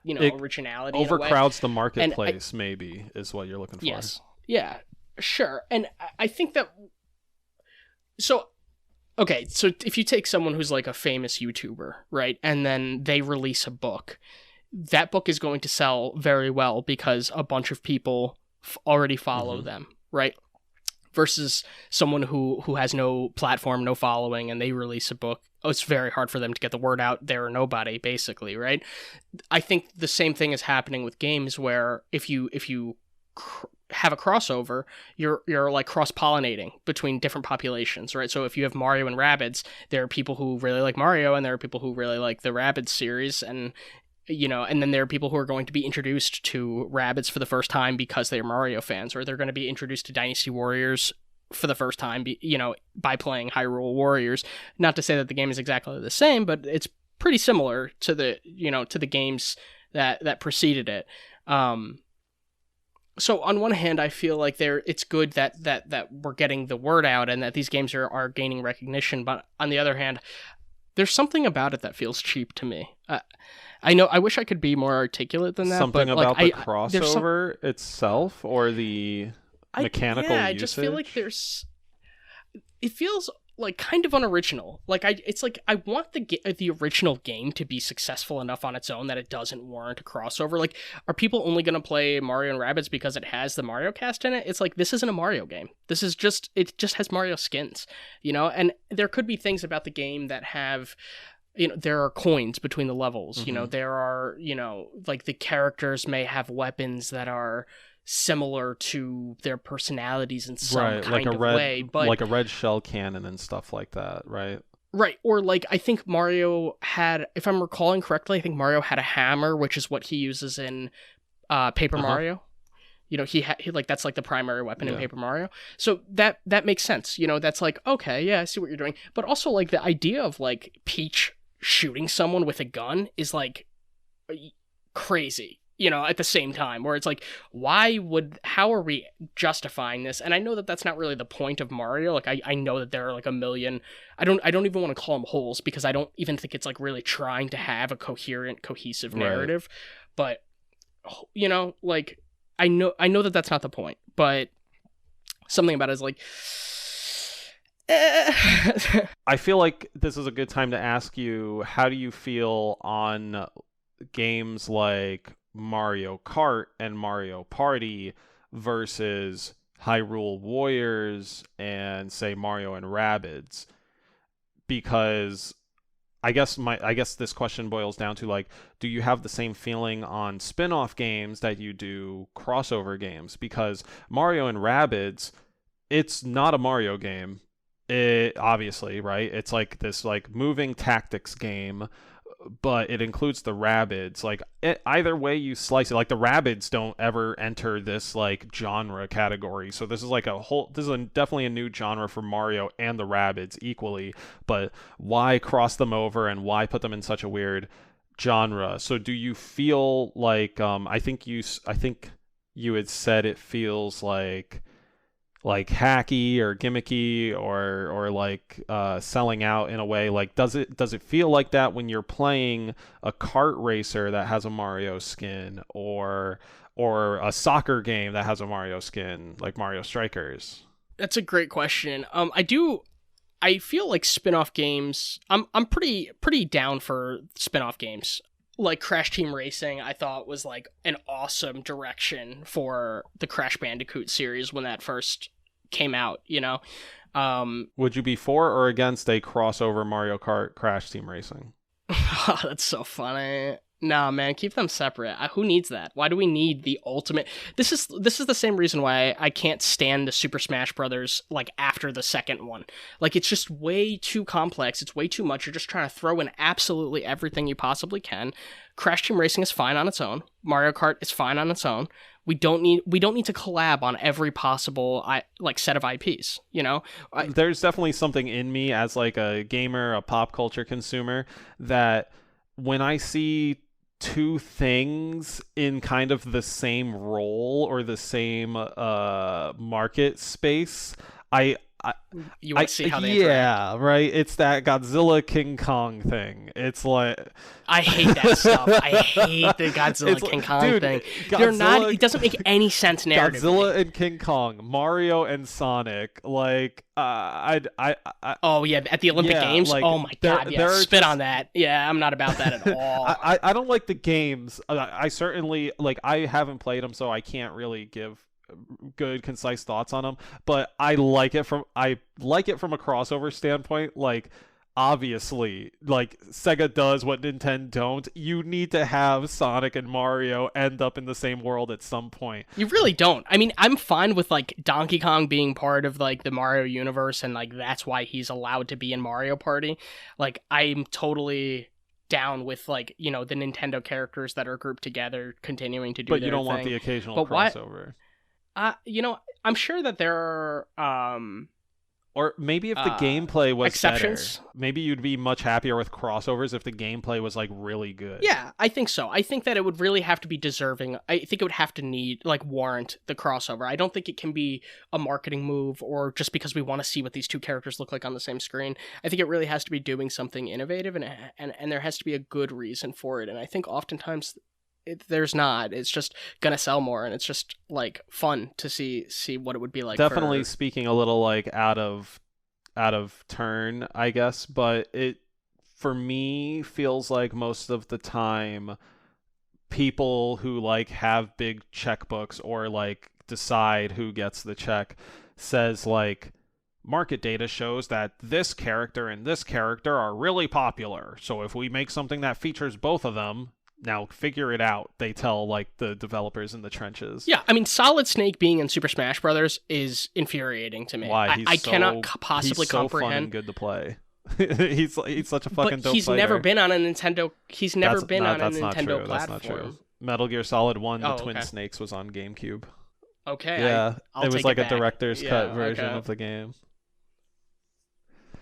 originality. Overcrowds the marketplace, maybe, is what you're looking for. Yes. Yeah, sure. And I think that, so if you take someone who's like a famous YouTuber, right, and then they release a book, that book is going to sell very well because a bunch of people already follow them, right? Versus someone who has no platform, no following, and they release a book. It's very hard for them to get the word out. They're nobody, basically, right? I think the same thing is happening with games, where if you have a crossover, you're like cross-pollinating between different populations, right? So if you have Mario and Rabbids, there are people who really like Mario and there are people who really like the Rabbids series, and and then there are people who are going to be introduced to Rabbids for the first time because they're Mario fans, or they're going to be introduced to Dynasty Warriors for the first time, by playing Hyrule Warriors. Not to say that the game is exactly the same, but it's pretty similar to the games that preceded it. So on one hand, I feel like it's good that we're getting the word out and that these games are gaining recognition. But on the other hand, there's something about it that feels cheap to me. I know I wish I could be more articulate than that. Something but about the crossover itself, or the mechanical usage? I just feel like it feels like kind of unoriginal. Like it's like I want the original game to be successful enough on its own that it doesn't warrant a crossover. Like, are people only going to play Mario and Rabbids because it has the Mario cast in it? It's like, this isn't a Mario game. It just has Mario skins, and there could be things about the game that have, there are coins between the levels. Mm-hmm. There are, like the characters may have weapons that are similar to their personalities in some kind of way, but like a red shell cannon and stuff like that, right? Right, or like I think Mario had, if I'm recalling correctly, I think Mario had a hammer, which is what he uses in Paper Mario. He like that's like the primary weapon in Paper Mario. So that makes sense. That's like, okay, yeah, I see what you're doing. But also like the idea of like Peach shooting someone with a gun is like crazy. At the same time, where it's like, how are we justifying this? And I know that that's not really the point of Mario. Like, I know that there are like a million, I don't even want to call them holes, because I don't even think it's like really trying to have a cohesive narrative. Right. But, like, I know that that's not the point, but something about it is like, I feel like this is a good time to ask you, how do you feel on games like Mario Kart and Mario Party versus Hyrule Warriors and, say, Mario and Rabbids? Because I guess this question boils down to, like, do you have the same feeling on spin-off games that you do crossover games? Because Mario and Rabbids, it's not a Mario game. It obviously, right? It's like this like moving tactics game, but it includes the Rabbids. Like, either way you slice it, like, the Rabbids don't ever enter this like genre category. So this is like definitely a new genre for Mario and the Rabbids equally. But why cross them over and why put them in such a weird genre? So do you feel like I think you had said it feels like hacky or gimmicky or like selling out in a way? Like, does it feel like that when you're playing a kart racer that has a Mario skin, or a soccer game that has a Mario skin, like Mario Strikers? That's a great question. I feel like spin-off games, I'm pretty down for spin-off games. Like Crash Team Racing, I thought was like an awesome direction for the Crash Bandicoot series when that first came out, Would you be for or against a crossover Mario Kart Crash Team Racing? Oh, that's so funny. Nah, man, keep them separate. Who needs that? Why do we need the ultimate? This is the same reason why I can't stand the Super Smash Brothers like after the second one. Like, it's just way too complex. It's way too much. You're just trying to throw in absolutely everything you possibly can. Crash Team Racing is fine on its own. Mario Kart is fine on its own. We don't need to collab on every possible set of IPs. There's definitely something in me as like a gamer, a pop culture consumer, that when I see two things in kind of the same role or the same market space, you want to see how they interact. Yeah, right. It's that Godzilla King Kong thing. It's like, I hate that stuff. I hate the Godzilla King Kong thing. It doesn't make any sense narratively. Godzilla and King Kong, Mario and Sonic, like oh yeah, at the Olympic Games. Like, oh my god, yeah, spit on that. Yeah, I'm not about that at all. I don't like the games. I certainly I haven't played them, so I can't really give good concise thoughts on them, but I like it from a crossover standpoint. Like, obviously, like, Sega does what Nintendo don't. You need to have Sonic and Mario end up in the same world at some point. You really don't. I mean, I'm fine with, like, Donkey Kong being part of, like, the Mario universe, and, like, that's why he's allowed to be in Mario Party. Like, I'm totally down with, like, you know, the Nintendo characters that are grouped together continuing to do their thing. But you don't want the occasional crossover. You know, I'm sure that there are, or maybe if the gameplay was exceptions. better, maybe you'd be much happier with crossovers if the gameplay was, like, really good. Yeah, I think so. I think that it would really have to be deserving. I think it would have to warrant the crossover. I don't think it can be a marketing move or just because we want to see what these two characters look like on the same screen. I think it really has to be doing something innovative, and there has to be a good reason for it. And I think oftentimes there's not. It's just gonna sell more, and it's just, like, fun to see what it would be like. Definitely speaking a little, like, out of turn, I guess, but it, for me, feels like most of the time people who, like, have big checkbooks or, like, decide who gets the check says, like, market data shows that this character and this character are really popular, so if we make something that features both of them, now figure it out, they tell, like, the developers in the trenches. Yeah, I mean, Solid Snake being in Super Smash Brothers is infuriating to me. Why? I cannot possibly he's so comprehend. Fun and good to play. he's such a fucking dope he's fighter. never been on a Nintendo. He's never been on a Nintendo not true. platform. That's not true. Metal Gear Solid 1, the Twin Snakes, was on GameCube. Okay. Yeah, I'll it was take like it a director's cut version of the game.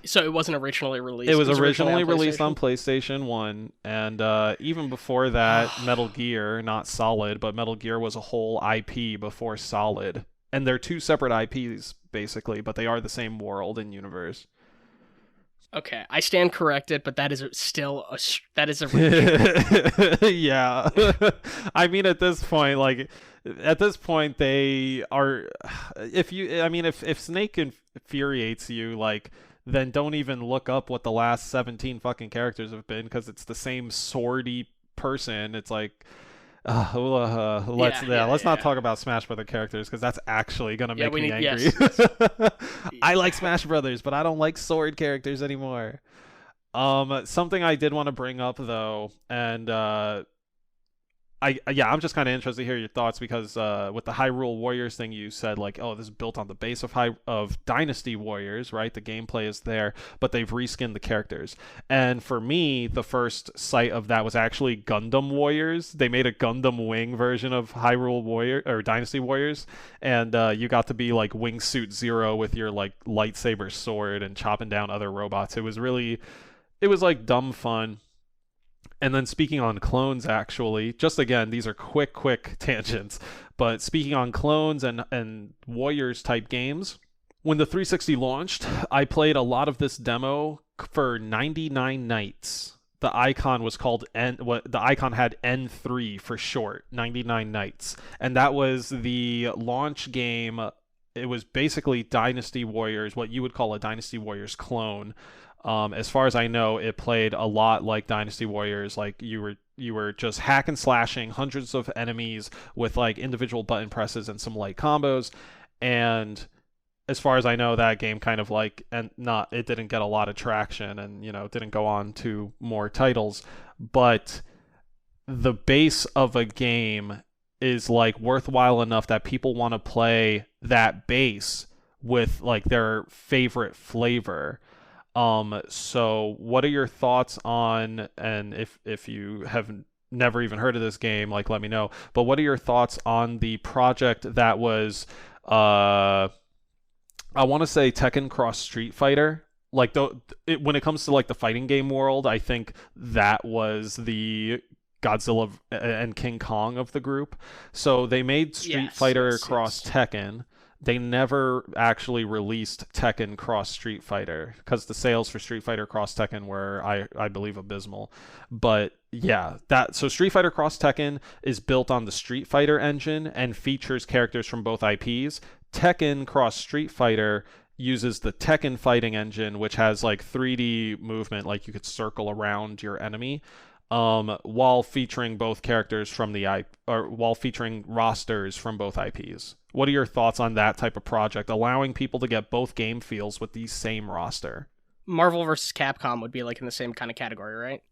So it wasn't originally released? It was originally released on PlayStation 1, and even before that, Metal Gear, not Solid, but Metal Gear was a whole IP before Solid. And they're two separate IPs, basically, but they are the same world and universe. Okay, I stand corrected, but that is still a yeah. I mean, at this point, they are. If Snake infuriates you, like, then don't even look up what the last 17 fucking characters have been, because it's the same swordy person. It's like, let's not talk about Smash Brother characters, because that's actually gonna make me angry. Yes. I like Smash Brothers, but I don't like sword characters anymore. Something I did want to bring up though, and I'm just kind of interested to hear your thoughts, because with the Hyrule Warriors thing, you said, like, oh, this is built on the base of Dynasty Warriors, right? The gameplay is there, but they've reskinned the characters. And for me, the first sight of that was actually Gundam Warriors. They made a Gundam Wing version of Hyrule Warrior or Dynasty Warriors, and you got to be, like, Wingsuit Zero with your, like, lightsaber sword and chopping down other robots. It was like dumb fun. And then speaking on clones, actually, just again, these are quick tangents, but speaking on clones and Warriors type games, when the 360 launched, I played a lot of this demo for 99 nights. The icon was called the icon had N3 for short, 99 nights. And that was the launch game. It was basically Dynasty Warriors, what you would call a Dynasty Warriors clone. As far as I know, it played a lot like Dynasty Warriors. Like, you were just hack and slashing hundreds of enemies with, like, individual button presses and some light combos. And as far as I know, that game kind of, like, it didn't get a lot of traction, and, you know, didn't go on to more titles. But the base of a game is, like, worthwhile enough that people want to play that base with, like, their favorite flavor. So what are your thoughts on, and if you have never even heard of this game, like, let me know, but what are your thoughts on the project that was, I want to say Tekken Cross Street Fighter? Like, when it comes to, like, the fighting game world, I think that was the Godzilla and King Kong of the group. So they made Street Fighter Cross Tekken. They never actually released Tekken Cross Street Fighter, because the sales for Street Fighter Cross Tekken were, I believe, abysmal. But yeah, so Street Fighter Cross Tekken is built on the Street Fighter engine and features characters from both IPs. Tekken Cross Street Fighter uses the Tekken fighting engine, which has, like, 3D movement, like you could circle around your enemy, while featuring both characters from while featuring rosters from both IPs. What are your thoughts on that type of project, allowing people to get both game feels with the same roster? Marvel versus Capcom would be like in the same kind of category, right?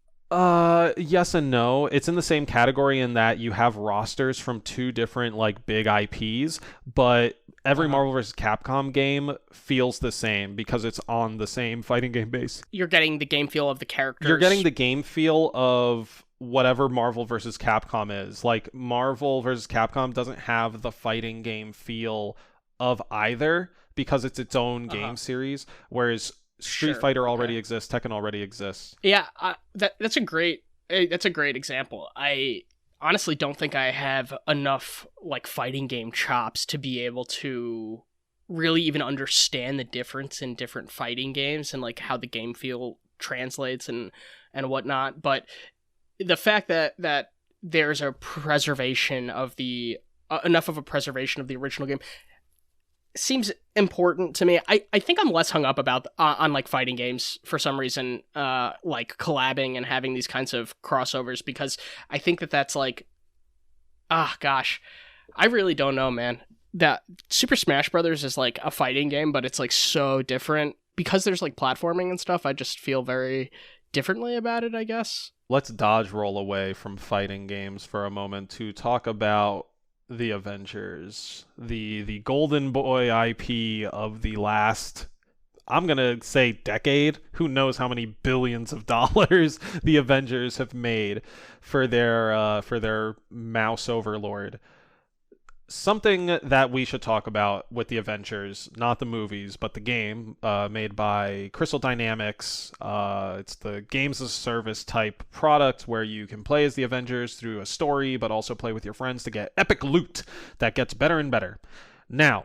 Yes and no. It's in the same category in that you have rosters from two different like big IPs, but every Marvel vs. Capcom game feels the same because it's on the same fighting game base. You're getting the game feel of the characters. You're getting the game feel of whatever Marvel vs. Capcom is. Like Marvel vs. Capcom doesn't have the fighting game feel of either because it's its own game series, whereas Street Fighter already exists, Tekken already exists. Yeah, that's a great example. I honestly don't think I have enough like fighting game chops to be able to really even understand the difference in different fighting games and like how the game feel translates and whatnot. But the fact that there's a preservation of the enough of a preservation of the original game seems important to me. I think I'm less hung up about on like fighting games for some reason, like collabing and having these kinds of crossovers, because I think that's like, gosh, I really don't know, man. That Super Smash Brothers is like a fighting game, but it's like so different because there's like platforming and stuff. I just feel very differently about it, I guess. Let's dodge roll away from fighting games for a moment to talk about the Avengers, the golden boy IP of the last, I'm gonna say decade. Who knows how many billions of dollars the Avengers have made for their mouse overlord. Something that we should talk about with the Avengers, not the movies, but the game made by Crystal Dynamics. It's the games as a service type product where you can play as the Avengers through a story, but also play with your friends to get epic loot that gets better and better. Now,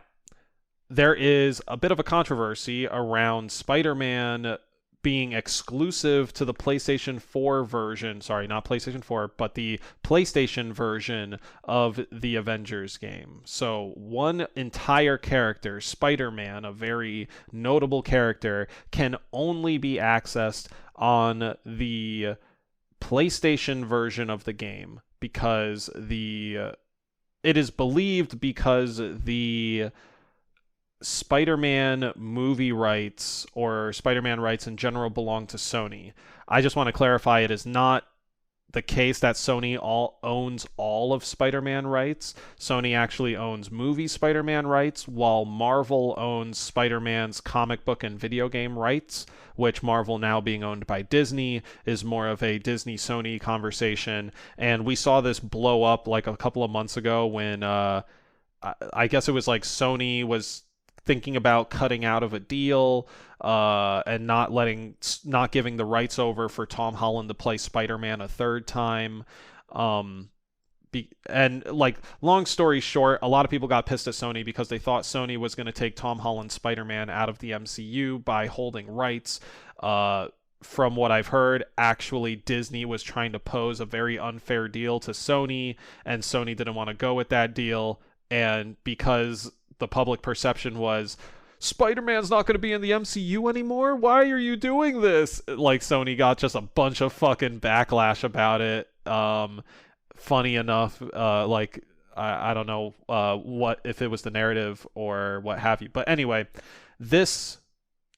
there is a bit of a controversy around Spider-Man being exclusive to the PlayStation 4 version, sorry, not PlayStation 4, but the PlayStation version of the Avengers game. So one entire character, Spider-Man, a very notable character, can only be accessed on the PlayStation version of the game because it is believed because the Spider-Man movie rights or Spider-Man rights in general belong to Sony. I just want to clarify, it is not the case that Sony owns all of Spider-Man rights. Sony actually owns movie Spider-Man rights, while Marvel owns Spider-Man's comic book and video game rights, which Marvel now being owned by Disney is more of a Disney-Sony conversation. And we saw this blow up like a couple of months ago when I guess it was like Sony was thinking about cutting out of a deal and not giving the rights over for Tom Holland to play Spider-Man a third time. And like, long story short, a lot of people got pissed at Sony because they thought Sony was going to take Tom Holland's Spider-Man out of the MCU by holding rights. From what I've heard, actually Disney was trying to pose a very unfair deal to Sony, and Sony didn't want to go with that deal. And because the public perception was Spider-Man's not going to be in the MCU anymore, why are you doing this? Like, Sony got just a bunch of fucking backlash about it. Funny enough, like, I don't know what if it was the narrative or what have you, but anyway, this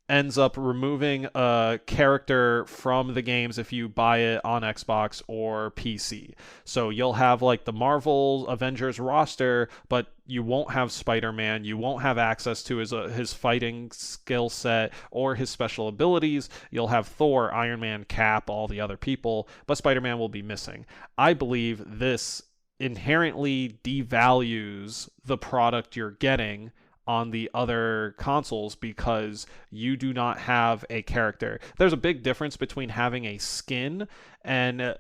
ends up removing a character from the games if you buy it on Xbox or PC. So you'll have like the Marvel Avengers roster, but you won't have Spider-Man. You won't have access to his fighting skill set or his special abilities. You'll have Thor, Iron Man, Cap, all the other people, but Spider-Man will be missing. I believe this inherently devalues the product you're getting on the other consoles because you do not have a character. There's a big difference between having a skin and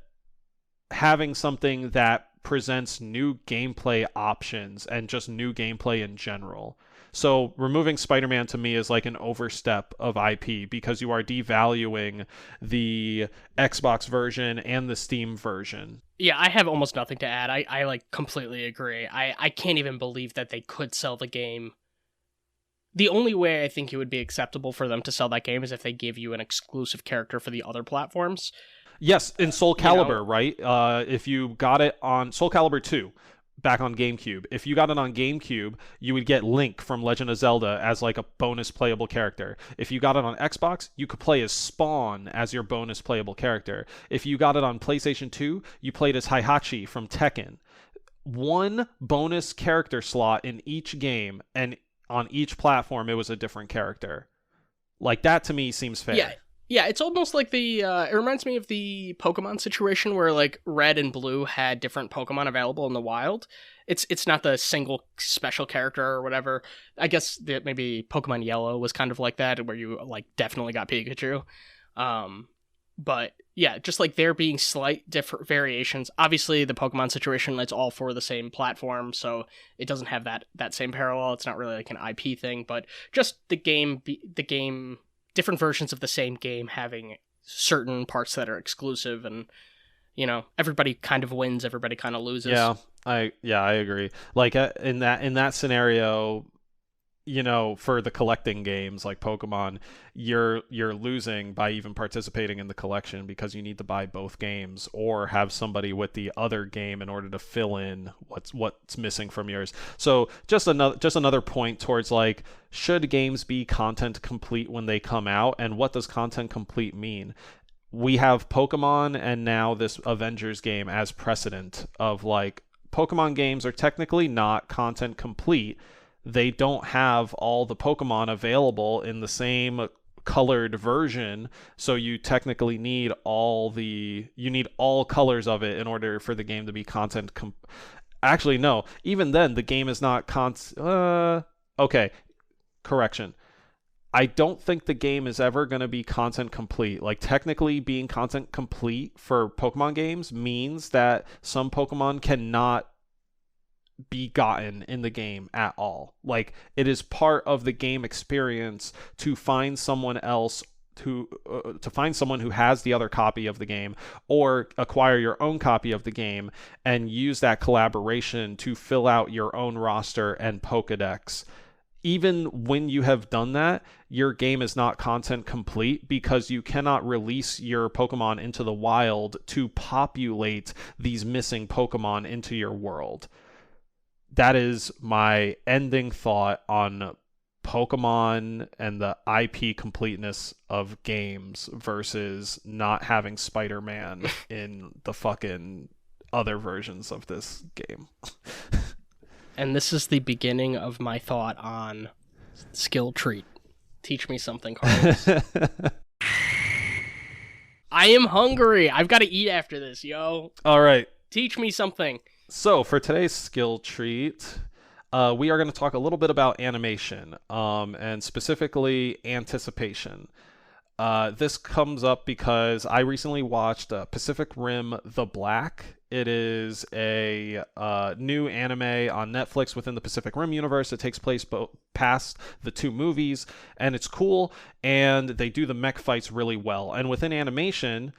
having something that presents new gameplay options and just new gameplay in general. So removing Spider-Man to me is like an overstep of IP because you are devaluing the Xbox version and the Steam version. Yeah, I have almost nothing to add. I like completely agree. I can't even believe that they could sell the game. The only way I think it would be acceptable for them to sell that game is if they gave you an exclusive character for the other platforms. Yes, in Soul Calibur, right? If you got it on Soul Calibur 2, back on GameCube. If you got it on GameCube, you would get Link from Legend of Zelda as like a bonus playable character. If you got it on Xbox, you could play as Spawn as your bonus playable character. If you got it on PlayStation 2, you played as Heihachi from Tekken. One bonus character slot in each game, and on each platform it was a different character. Like, that to me seems fair. Yeah, it's almost like it reminds me of the Pokemon situation where like Red and Blue had different Pokemon available in the wild. It's not the single special character or whatever. I guess that maybe Pokemon Yellow was kind of like that, where you like definitely got Pikachu. But yeah, just like there being slight different variations. Obviously, the Pokemon situation, it's all for the same platform, so it doesn't have that same parallel. It's not really like an IP thing, but just the game, different versions of the same game having certain parts that are exclusive, and you know, everybody kind of wins, everybody kind of loses. Yeah, I agree. Like in that scenario, you know, for the collecting games like Pokemon, you're losing by even participating in the collection because you need to buy both games or have somebody with the other game in order to fill in what's missing from yours. So just another point towards like, should games be content complete when they come out, and what does content complete mean? We have Pokemon and now this Avengers game as precedent of like, Pokemon games are technically not content complete. They don't have all the Pokemon available in the same colored version, so you technically need all colors of it in order for the game to be content Actually, no. Even then, the game is not okay. Correction. I don't think the game is ever going to be content complete. Like, technically being content complete for Pokemon games means that some Pokemon cannot be gotten in the game at all. Like, it is part of the game experience to find someone else to find someone who has the other copy of the game, or acquire your own copy of the game and use that collaboration to fill out your own roster and Pokédex. Even when you have done that, your game is not content complete because you cannot release your Pokemon into the wild to populate these missing Pokemon into your world. That is my ending thought on Pokemon and the IP completeness of games versus not having Spider-Man in the fucking other versions of this game. And this is the beginning of my thought on skill treat. Teach me something, Carlos. I am hungry. I've got to eat after this, yo. All right. Teach me something. So for today's skill treat, we are going to talk a little bit about animation, and specifically anticipation. This comes up because I recently watched Pacific Rim: The Black. It is a new anime on Netflix within the Pacific Rim universe. It takes place past the two movies, and it's cool, and they do the mech fights really well. And within animation,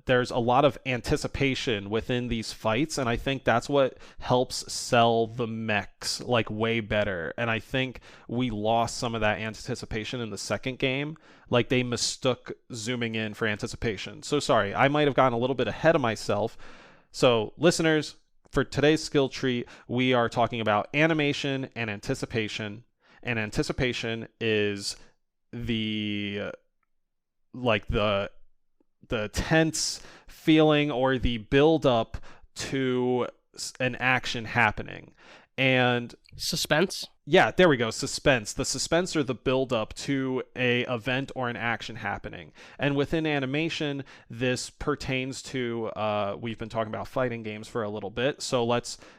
there's a lot of anticipation within these fights, and I think that's what helps sell the mechs like way better. And I think we lost some of that anticipation in the second game. Like, they mistook zooming in for anticipation. So sorry, I might have gotten a little bit ahead of myself. So listeners, for today's skill treat, we are talking about animation and anticipation. And anticipation is the tense feeling or the build up to an action happening. And suspense? Yeah, there we go. Suspense. The suspense or the build up to a event or an action happening. And within animation, this pertains to, we've been talking about fighting games for a little bit.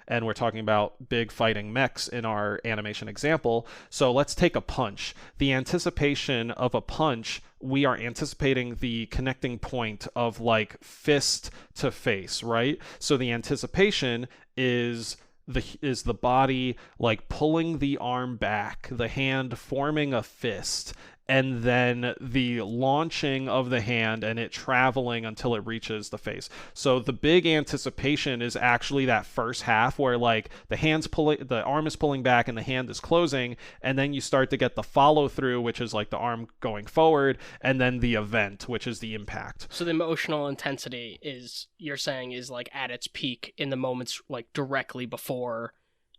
And we're talking about big fighting mechs in our animation example. So let's take a punch. The anticipation of a punch, we are anticipating the connecting point of like fist to face, right? So the anticipation is the body like pulling the arm back, the hand forming a fist, and then the launching of the hand and it traveling until it reaches the face. So the big anticipation is actually that first half where like the arm is pulling back and the hand is closing, and then you start to get the follow through, which is like the arm going forward, and then the event, which is the impact. So the emotional intensity is, you're saying, is like at its peak in the moments like directly before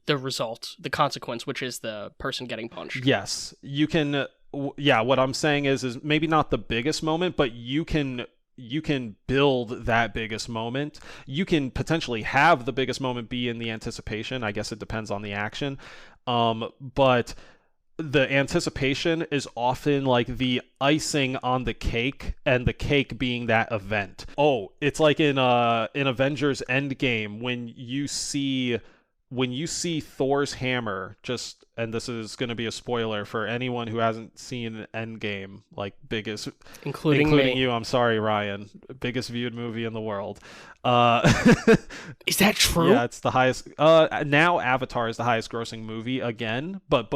the result, the consequence, which is the person getting punched. Yes, you can. Yeah, what I'm saying is maybe not the biggest moment, but you can build that biggest moment. You can potentially have the biggest moment be in the anticipation. I guess it depends on the action. But the anticipation is often like the icing on the cake, and the cake being that event. Oh, it's like in Avengers Endgame when you see Thor's hammer, and this is going to be a spoiler for anyone who hasn't seen Endgame, like including me. you. I'm sorry, Ryan. Biggest viewed movie in the world. Is that true? Yeah, it's the highest. Now Avatar is the highest grossing movie again, but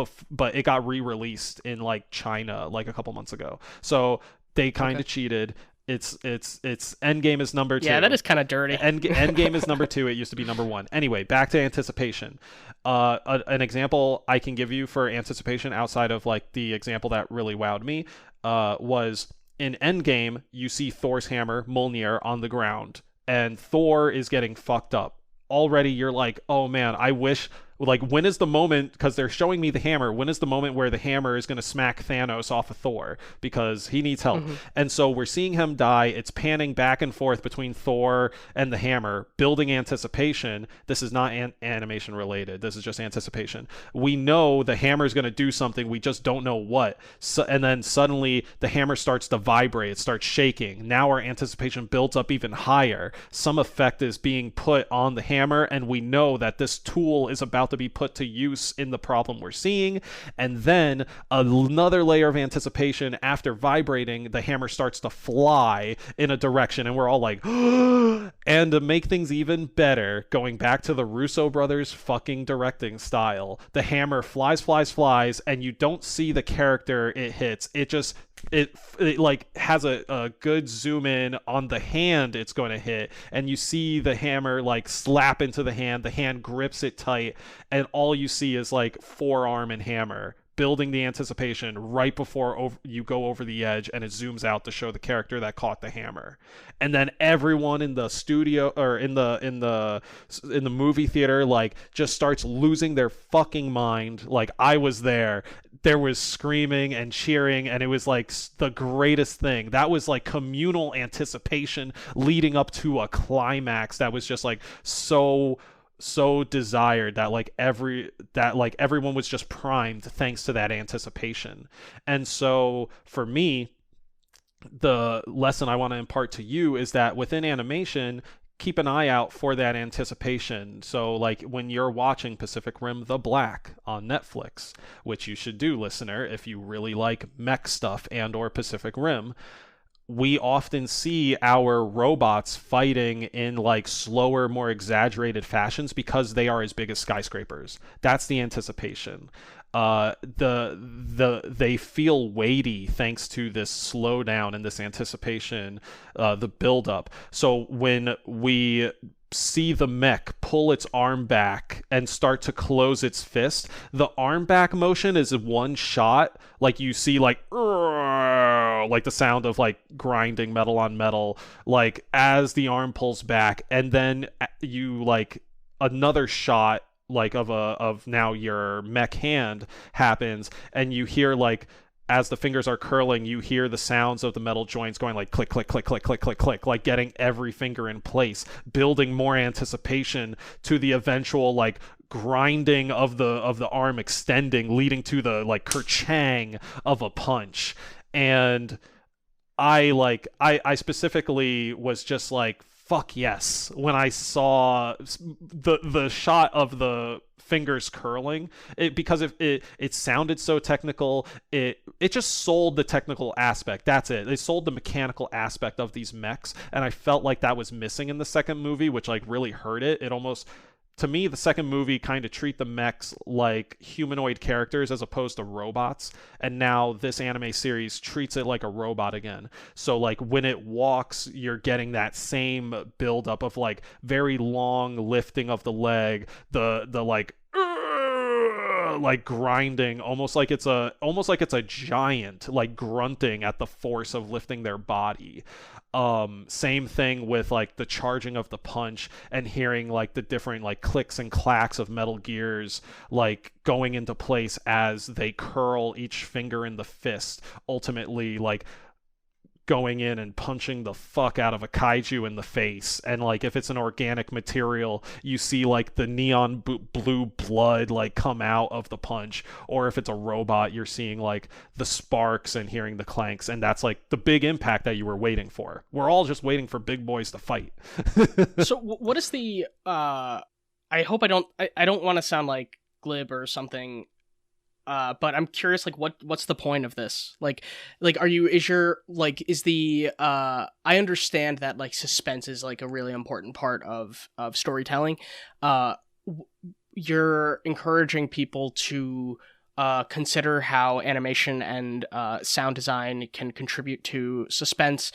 it got re-released in like China like a couple months ago. So they kind of cheated. It's Endgame is number 2. Yeah, that is kind of dirty. Endgame is number 2. It used to be number 1. Anyway, back to anticipation. An example I can give you for anticipation outside of like the example that really wowed me was in Endgame. You see Thor's hammer, Mjolnir, on the ground, and Thor is getting fucked up. Already, you're like, oh man, I wish. Like, when is the moment, because they're showing me the hammer, when is the moment where the hammer is going to smack Thanos off of Thor, because he needs help. And so we're seeing him die. It's panning back and forth between Thor and the hammer, building anticipation. This is not animation related. This is just anticipation. We know the hammer is going to do something. We just don't know what. And then suddenly the hammer starts to vibrate. It starts shaking. Now our anticipation builds up even higher. Some effect is being put on the hammer, and we know that this tool is about to be put to use in the problem we're seeing. And then another layer of anticipation. After vibrating, the hammer starts to fly in a direction, and we're all like and to make things even better, going back to the Russo brothers fucking directing style, the hammer flies, and you don't see the character it hits. It like has a good zoom in on the hand it's going to hit, and you see the hammer like slap into the hand grips it tight, and all you see is like forearm and hammer building the anticipation right before you go over the edge, and it zooms out to show the character that caught the hammer. And then everyone in the studio or in the movie theater like just starts losing their fucking mind. Like, I was there was screaming and cheering, and it was like the greatest thing. That was like communal anticipation leading up to a climax that was just like so desired, that everyone was just primed thanks to that anticipation. And so for me, the lesson I want to impart to you is that within animation, keep an eye out for that anticipation. So like when you're watching Pacific Rim The Black on Netflix, which you should do, listener, if you really like mech stuff and or Pacific Rim, we often see our robots fighting in like slower, more exaggerated fashions because they are as big as skyscrapers. That's the anticipation. They feel weighty thanks to this slowdown and this anticipation, the buildup. So when we see the mech pull its arm back and start to close its fist, the arm back motion is one shot. Like you see like the sound of like grinding metal on metal, like as the arm pulls back, and then you like another shot like of now your mech hand happens, and you hear like as the fingers are curling, you hear the sounds of the metal joints going like click, click, click, click, click, click, click, like getting every finger in place, building more anticipation to the eventual like grinding of the arm extending, leading to the like kerchang of a punch. And I specifically was just like, fuck yes, when I saw the shot of the fingers curling, because it sounded so technical. It just sold the technical aspect. That's it. They sold the mechanical aspect of these mechs, and I felt like that was missing in the second movie, which like really hurt it. It almost to me, the second movie kind of treat the mechs like humanoid characters as opposed to robots, and now this anime series treats it like a robot again. So like when it walks, you're getting that same buildup of like very long lifting of the leg, the like grinding, almost like it's a giant like grunting at the force of lifting their body. Same thing with like the charging of the punch and hearing like the different like clicks and clacks of Metal Gears like going into place as they curl each finger in the fist, ultimately like going in and punching the fuck out of a kaiju in the face. And like if it's an organic material, you see like the neon blue blood like come out of the punch, or if it's a robot, you're seeing like the sparks and hearing the clanks. And that's like the big impact that you were waiting for. We're all just waiting for big boys to fight. So what is the I hope I don't want to sound like glib or something, but I'm curious, like, what's the point of this? Like, is the, I understand that, like, suspense is, like, a really important part of storytelling. You're encouraging people to, consider how animation and, sound design can contribute to suspense.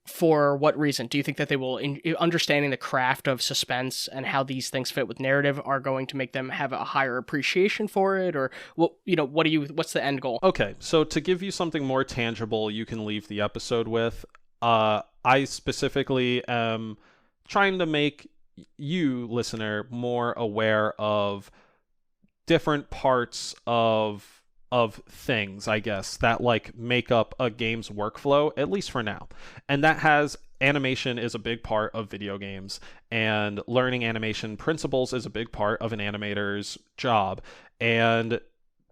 For what reason? Do you think that they will, understanding the craft of suspense and how these things fit with narrative, are going to make them have a higher appreciation for it? Or what's the end goal? Okay, so to give you something more tangible you can leave the episode with, I specifically am trying to make you, listener, more aware of different parts of things, I guess, that like make up a game's workflow, at least for now. And that has animation is a big part of video games, and learning animation principles is a big part of an animator's job. And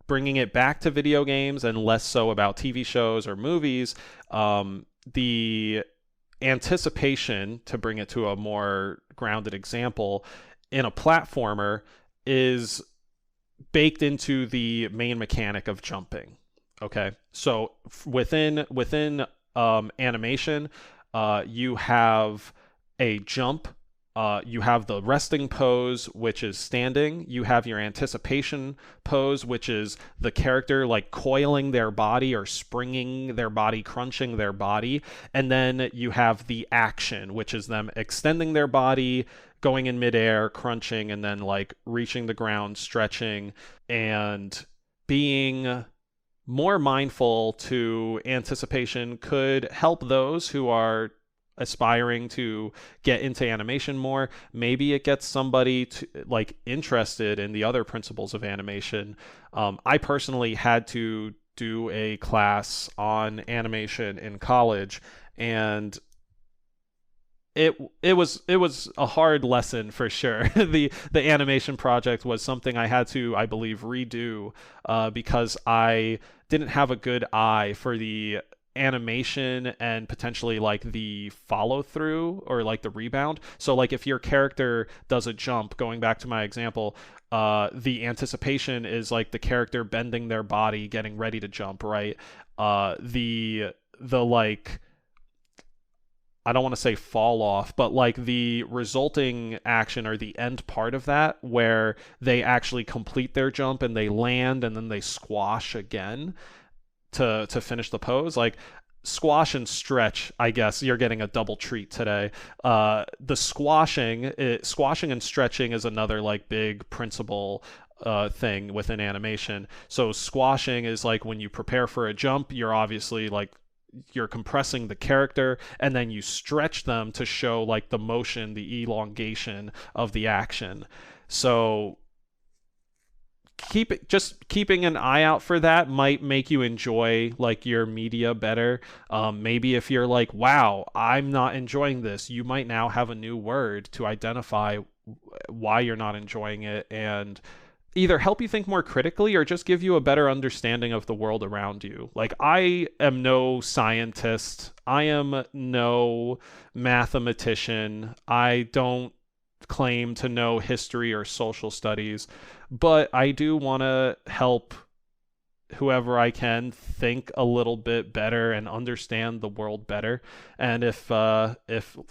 bringing it back to video games and less so about TV shows or movies, the anticipation, to bring it to a more grounded example, in a platformer is baked into the main mechanic of jumping. Okay, so within animation, you have a jump, you have the resting pose, which is standing, you have your anticipation pose, which is the character like coiling their body or springing their body, crunching their body, and then you have the action, which is them extending their body, going in midair, crunching, and then like reaching the ground, stretching, and being more mindful to anticipation could help those who are aspiring to get into animation more. Maybe it gets somebody to like interested in the other principles of animation. I personally had to do a class on animation in college, and it was a hard lesson for sure. The animation project was something I had to, I believe, redo because I didn't have a good eye for the animation and potentially like the follow through or like the rebound. So like if your character does a jump, going back to my example, the anticipation is like the character bending their body, getting ready to jump, right? The like, I don't want to say fall off, but like the resulting action or the end part of that where they actually complete their jump and they land and then they squash again to finish the pose. Like squash and stretch, I guess you're getting a double treat today. The squashing and stretching is another like big principle thing within animation. So squashing is like when you prepare for a jump, you're obviously like you're compressing the character, and then you stretch them to show like the motion, the elongation of the action. So keeping an eye out for that might make you enjoy like your media better. Maybe if you're like, wow, I'm not enjoying this, you might now have a new word to identify why you're not enjoying it, and either help you think more critically or just give you a better understanding of the world around you. Like, I am no scientist. I am no mathematician. I don't claim to know history or social studies, but I do want to help whoever I can think a little bit better and understand the world better. And if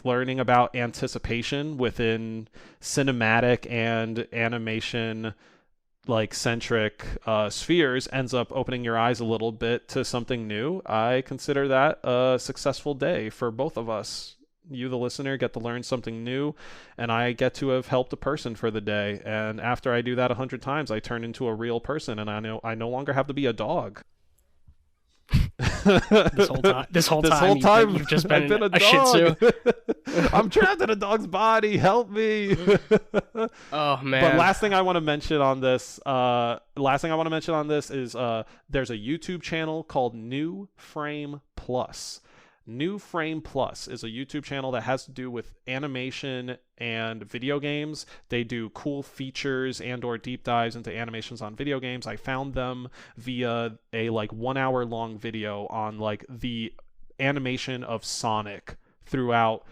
learning about anticipation within cinematic and animation like centric spheres ends up opening your eyes a little bit to something new, I consider that a successful day for both of us. You, the listener, get to learn something new, and I get to have helped a person for the day. And after I do that 100 times, I turn into a real person, and I no longer have to be a dog. This whole time you've just been a Shih Tzu. I'm trapped in a dog's body. Help me. Oh man. But last thing I want to mention on this is there's a YouTube channel called New Frame Plus. New Frame Plus is a YouTube channel that has to do with animation and video games. They do cool features and or deep dives into animations on video games. I found them via a like 1 hour long video on like the animation of Sonic throughout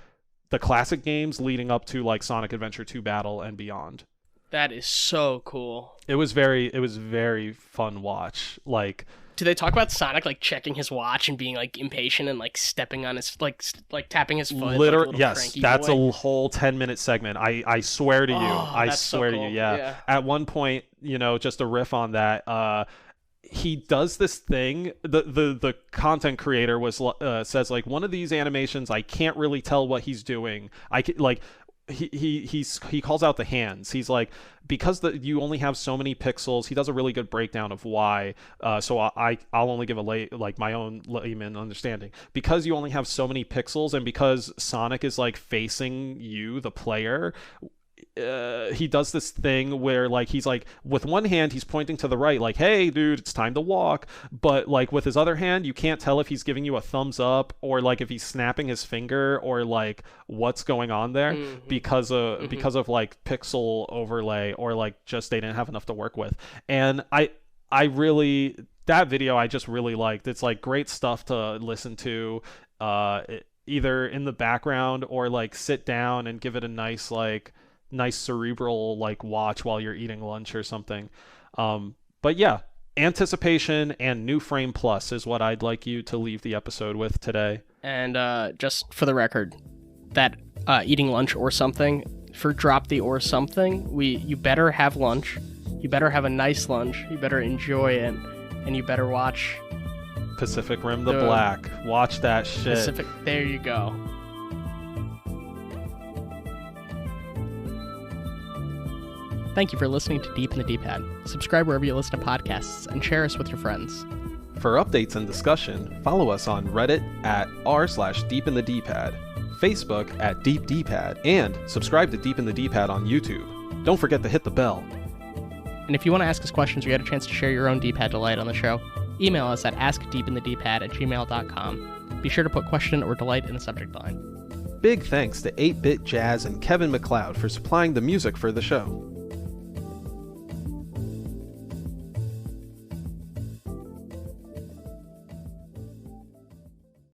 the classic games leading up to like Sonic Adventure 2 Battle and beyond. That is so cool. It was very fun watch. Like, do they talk about Sonic like checking his watch and being like impatient and like stepping on his like tapping his foot? Literally, like yes, that's a whole 10-minute segment. I swear to you, I swear to you, yeah. At one point, just a riff on that. He does this thing. The content creator says like, one of these animations, I can't really tell what he's doing. He calls out the hands. He's like, because you only have so many pixels. He does a really good breakdown of why. So I'll only give my own layman understanding. Because you only have so many pixels, and because Sonic is like facing you, the player. He does this thing where like he's like, with one hand he's pointing to the right like, hey dude, it's time to walk, but like with his other hand you can't tell if he's giving you a thumbs up or like if he's snapping his finger or like what's going on there. because of like pixel overlay or like just they didn't have enough to work with. And I really, that video I just really liked. It's like great stuff to listen to either in the background or like sit down and give it a nice cerebral like watch while you're eating lunch or something. But yeah, anticipation and New Frame Plus is what I'd like you to leave the episode with today. And just for the record, that eating lunch or something, for drop the or something, you better have lunch, you better have a nice lunch, you better enjoy it, and you better watch Pacific Rim the Black. Watch that shit. There you go. Thank you for listening to Deep in the D-Pad. Subscribe wherever you listen to podcasts and share us with your friends. For updates and discussion, follow us on Reddit at r/DeepInTheDPad, Facebook at DeepDPad, and subscribe to Deep in the D-Pad on YouTube. Don't forget to hit the bell. And if you want to ask us questions or get a chance to share your own D-Pad delight on the show, email us at askdeepinthedpad@gmail.com. Be sure to put question or delight in the subject line. Big thanks to 8-Bit Jazz and Kevin MacLeod for supplying the music for the show.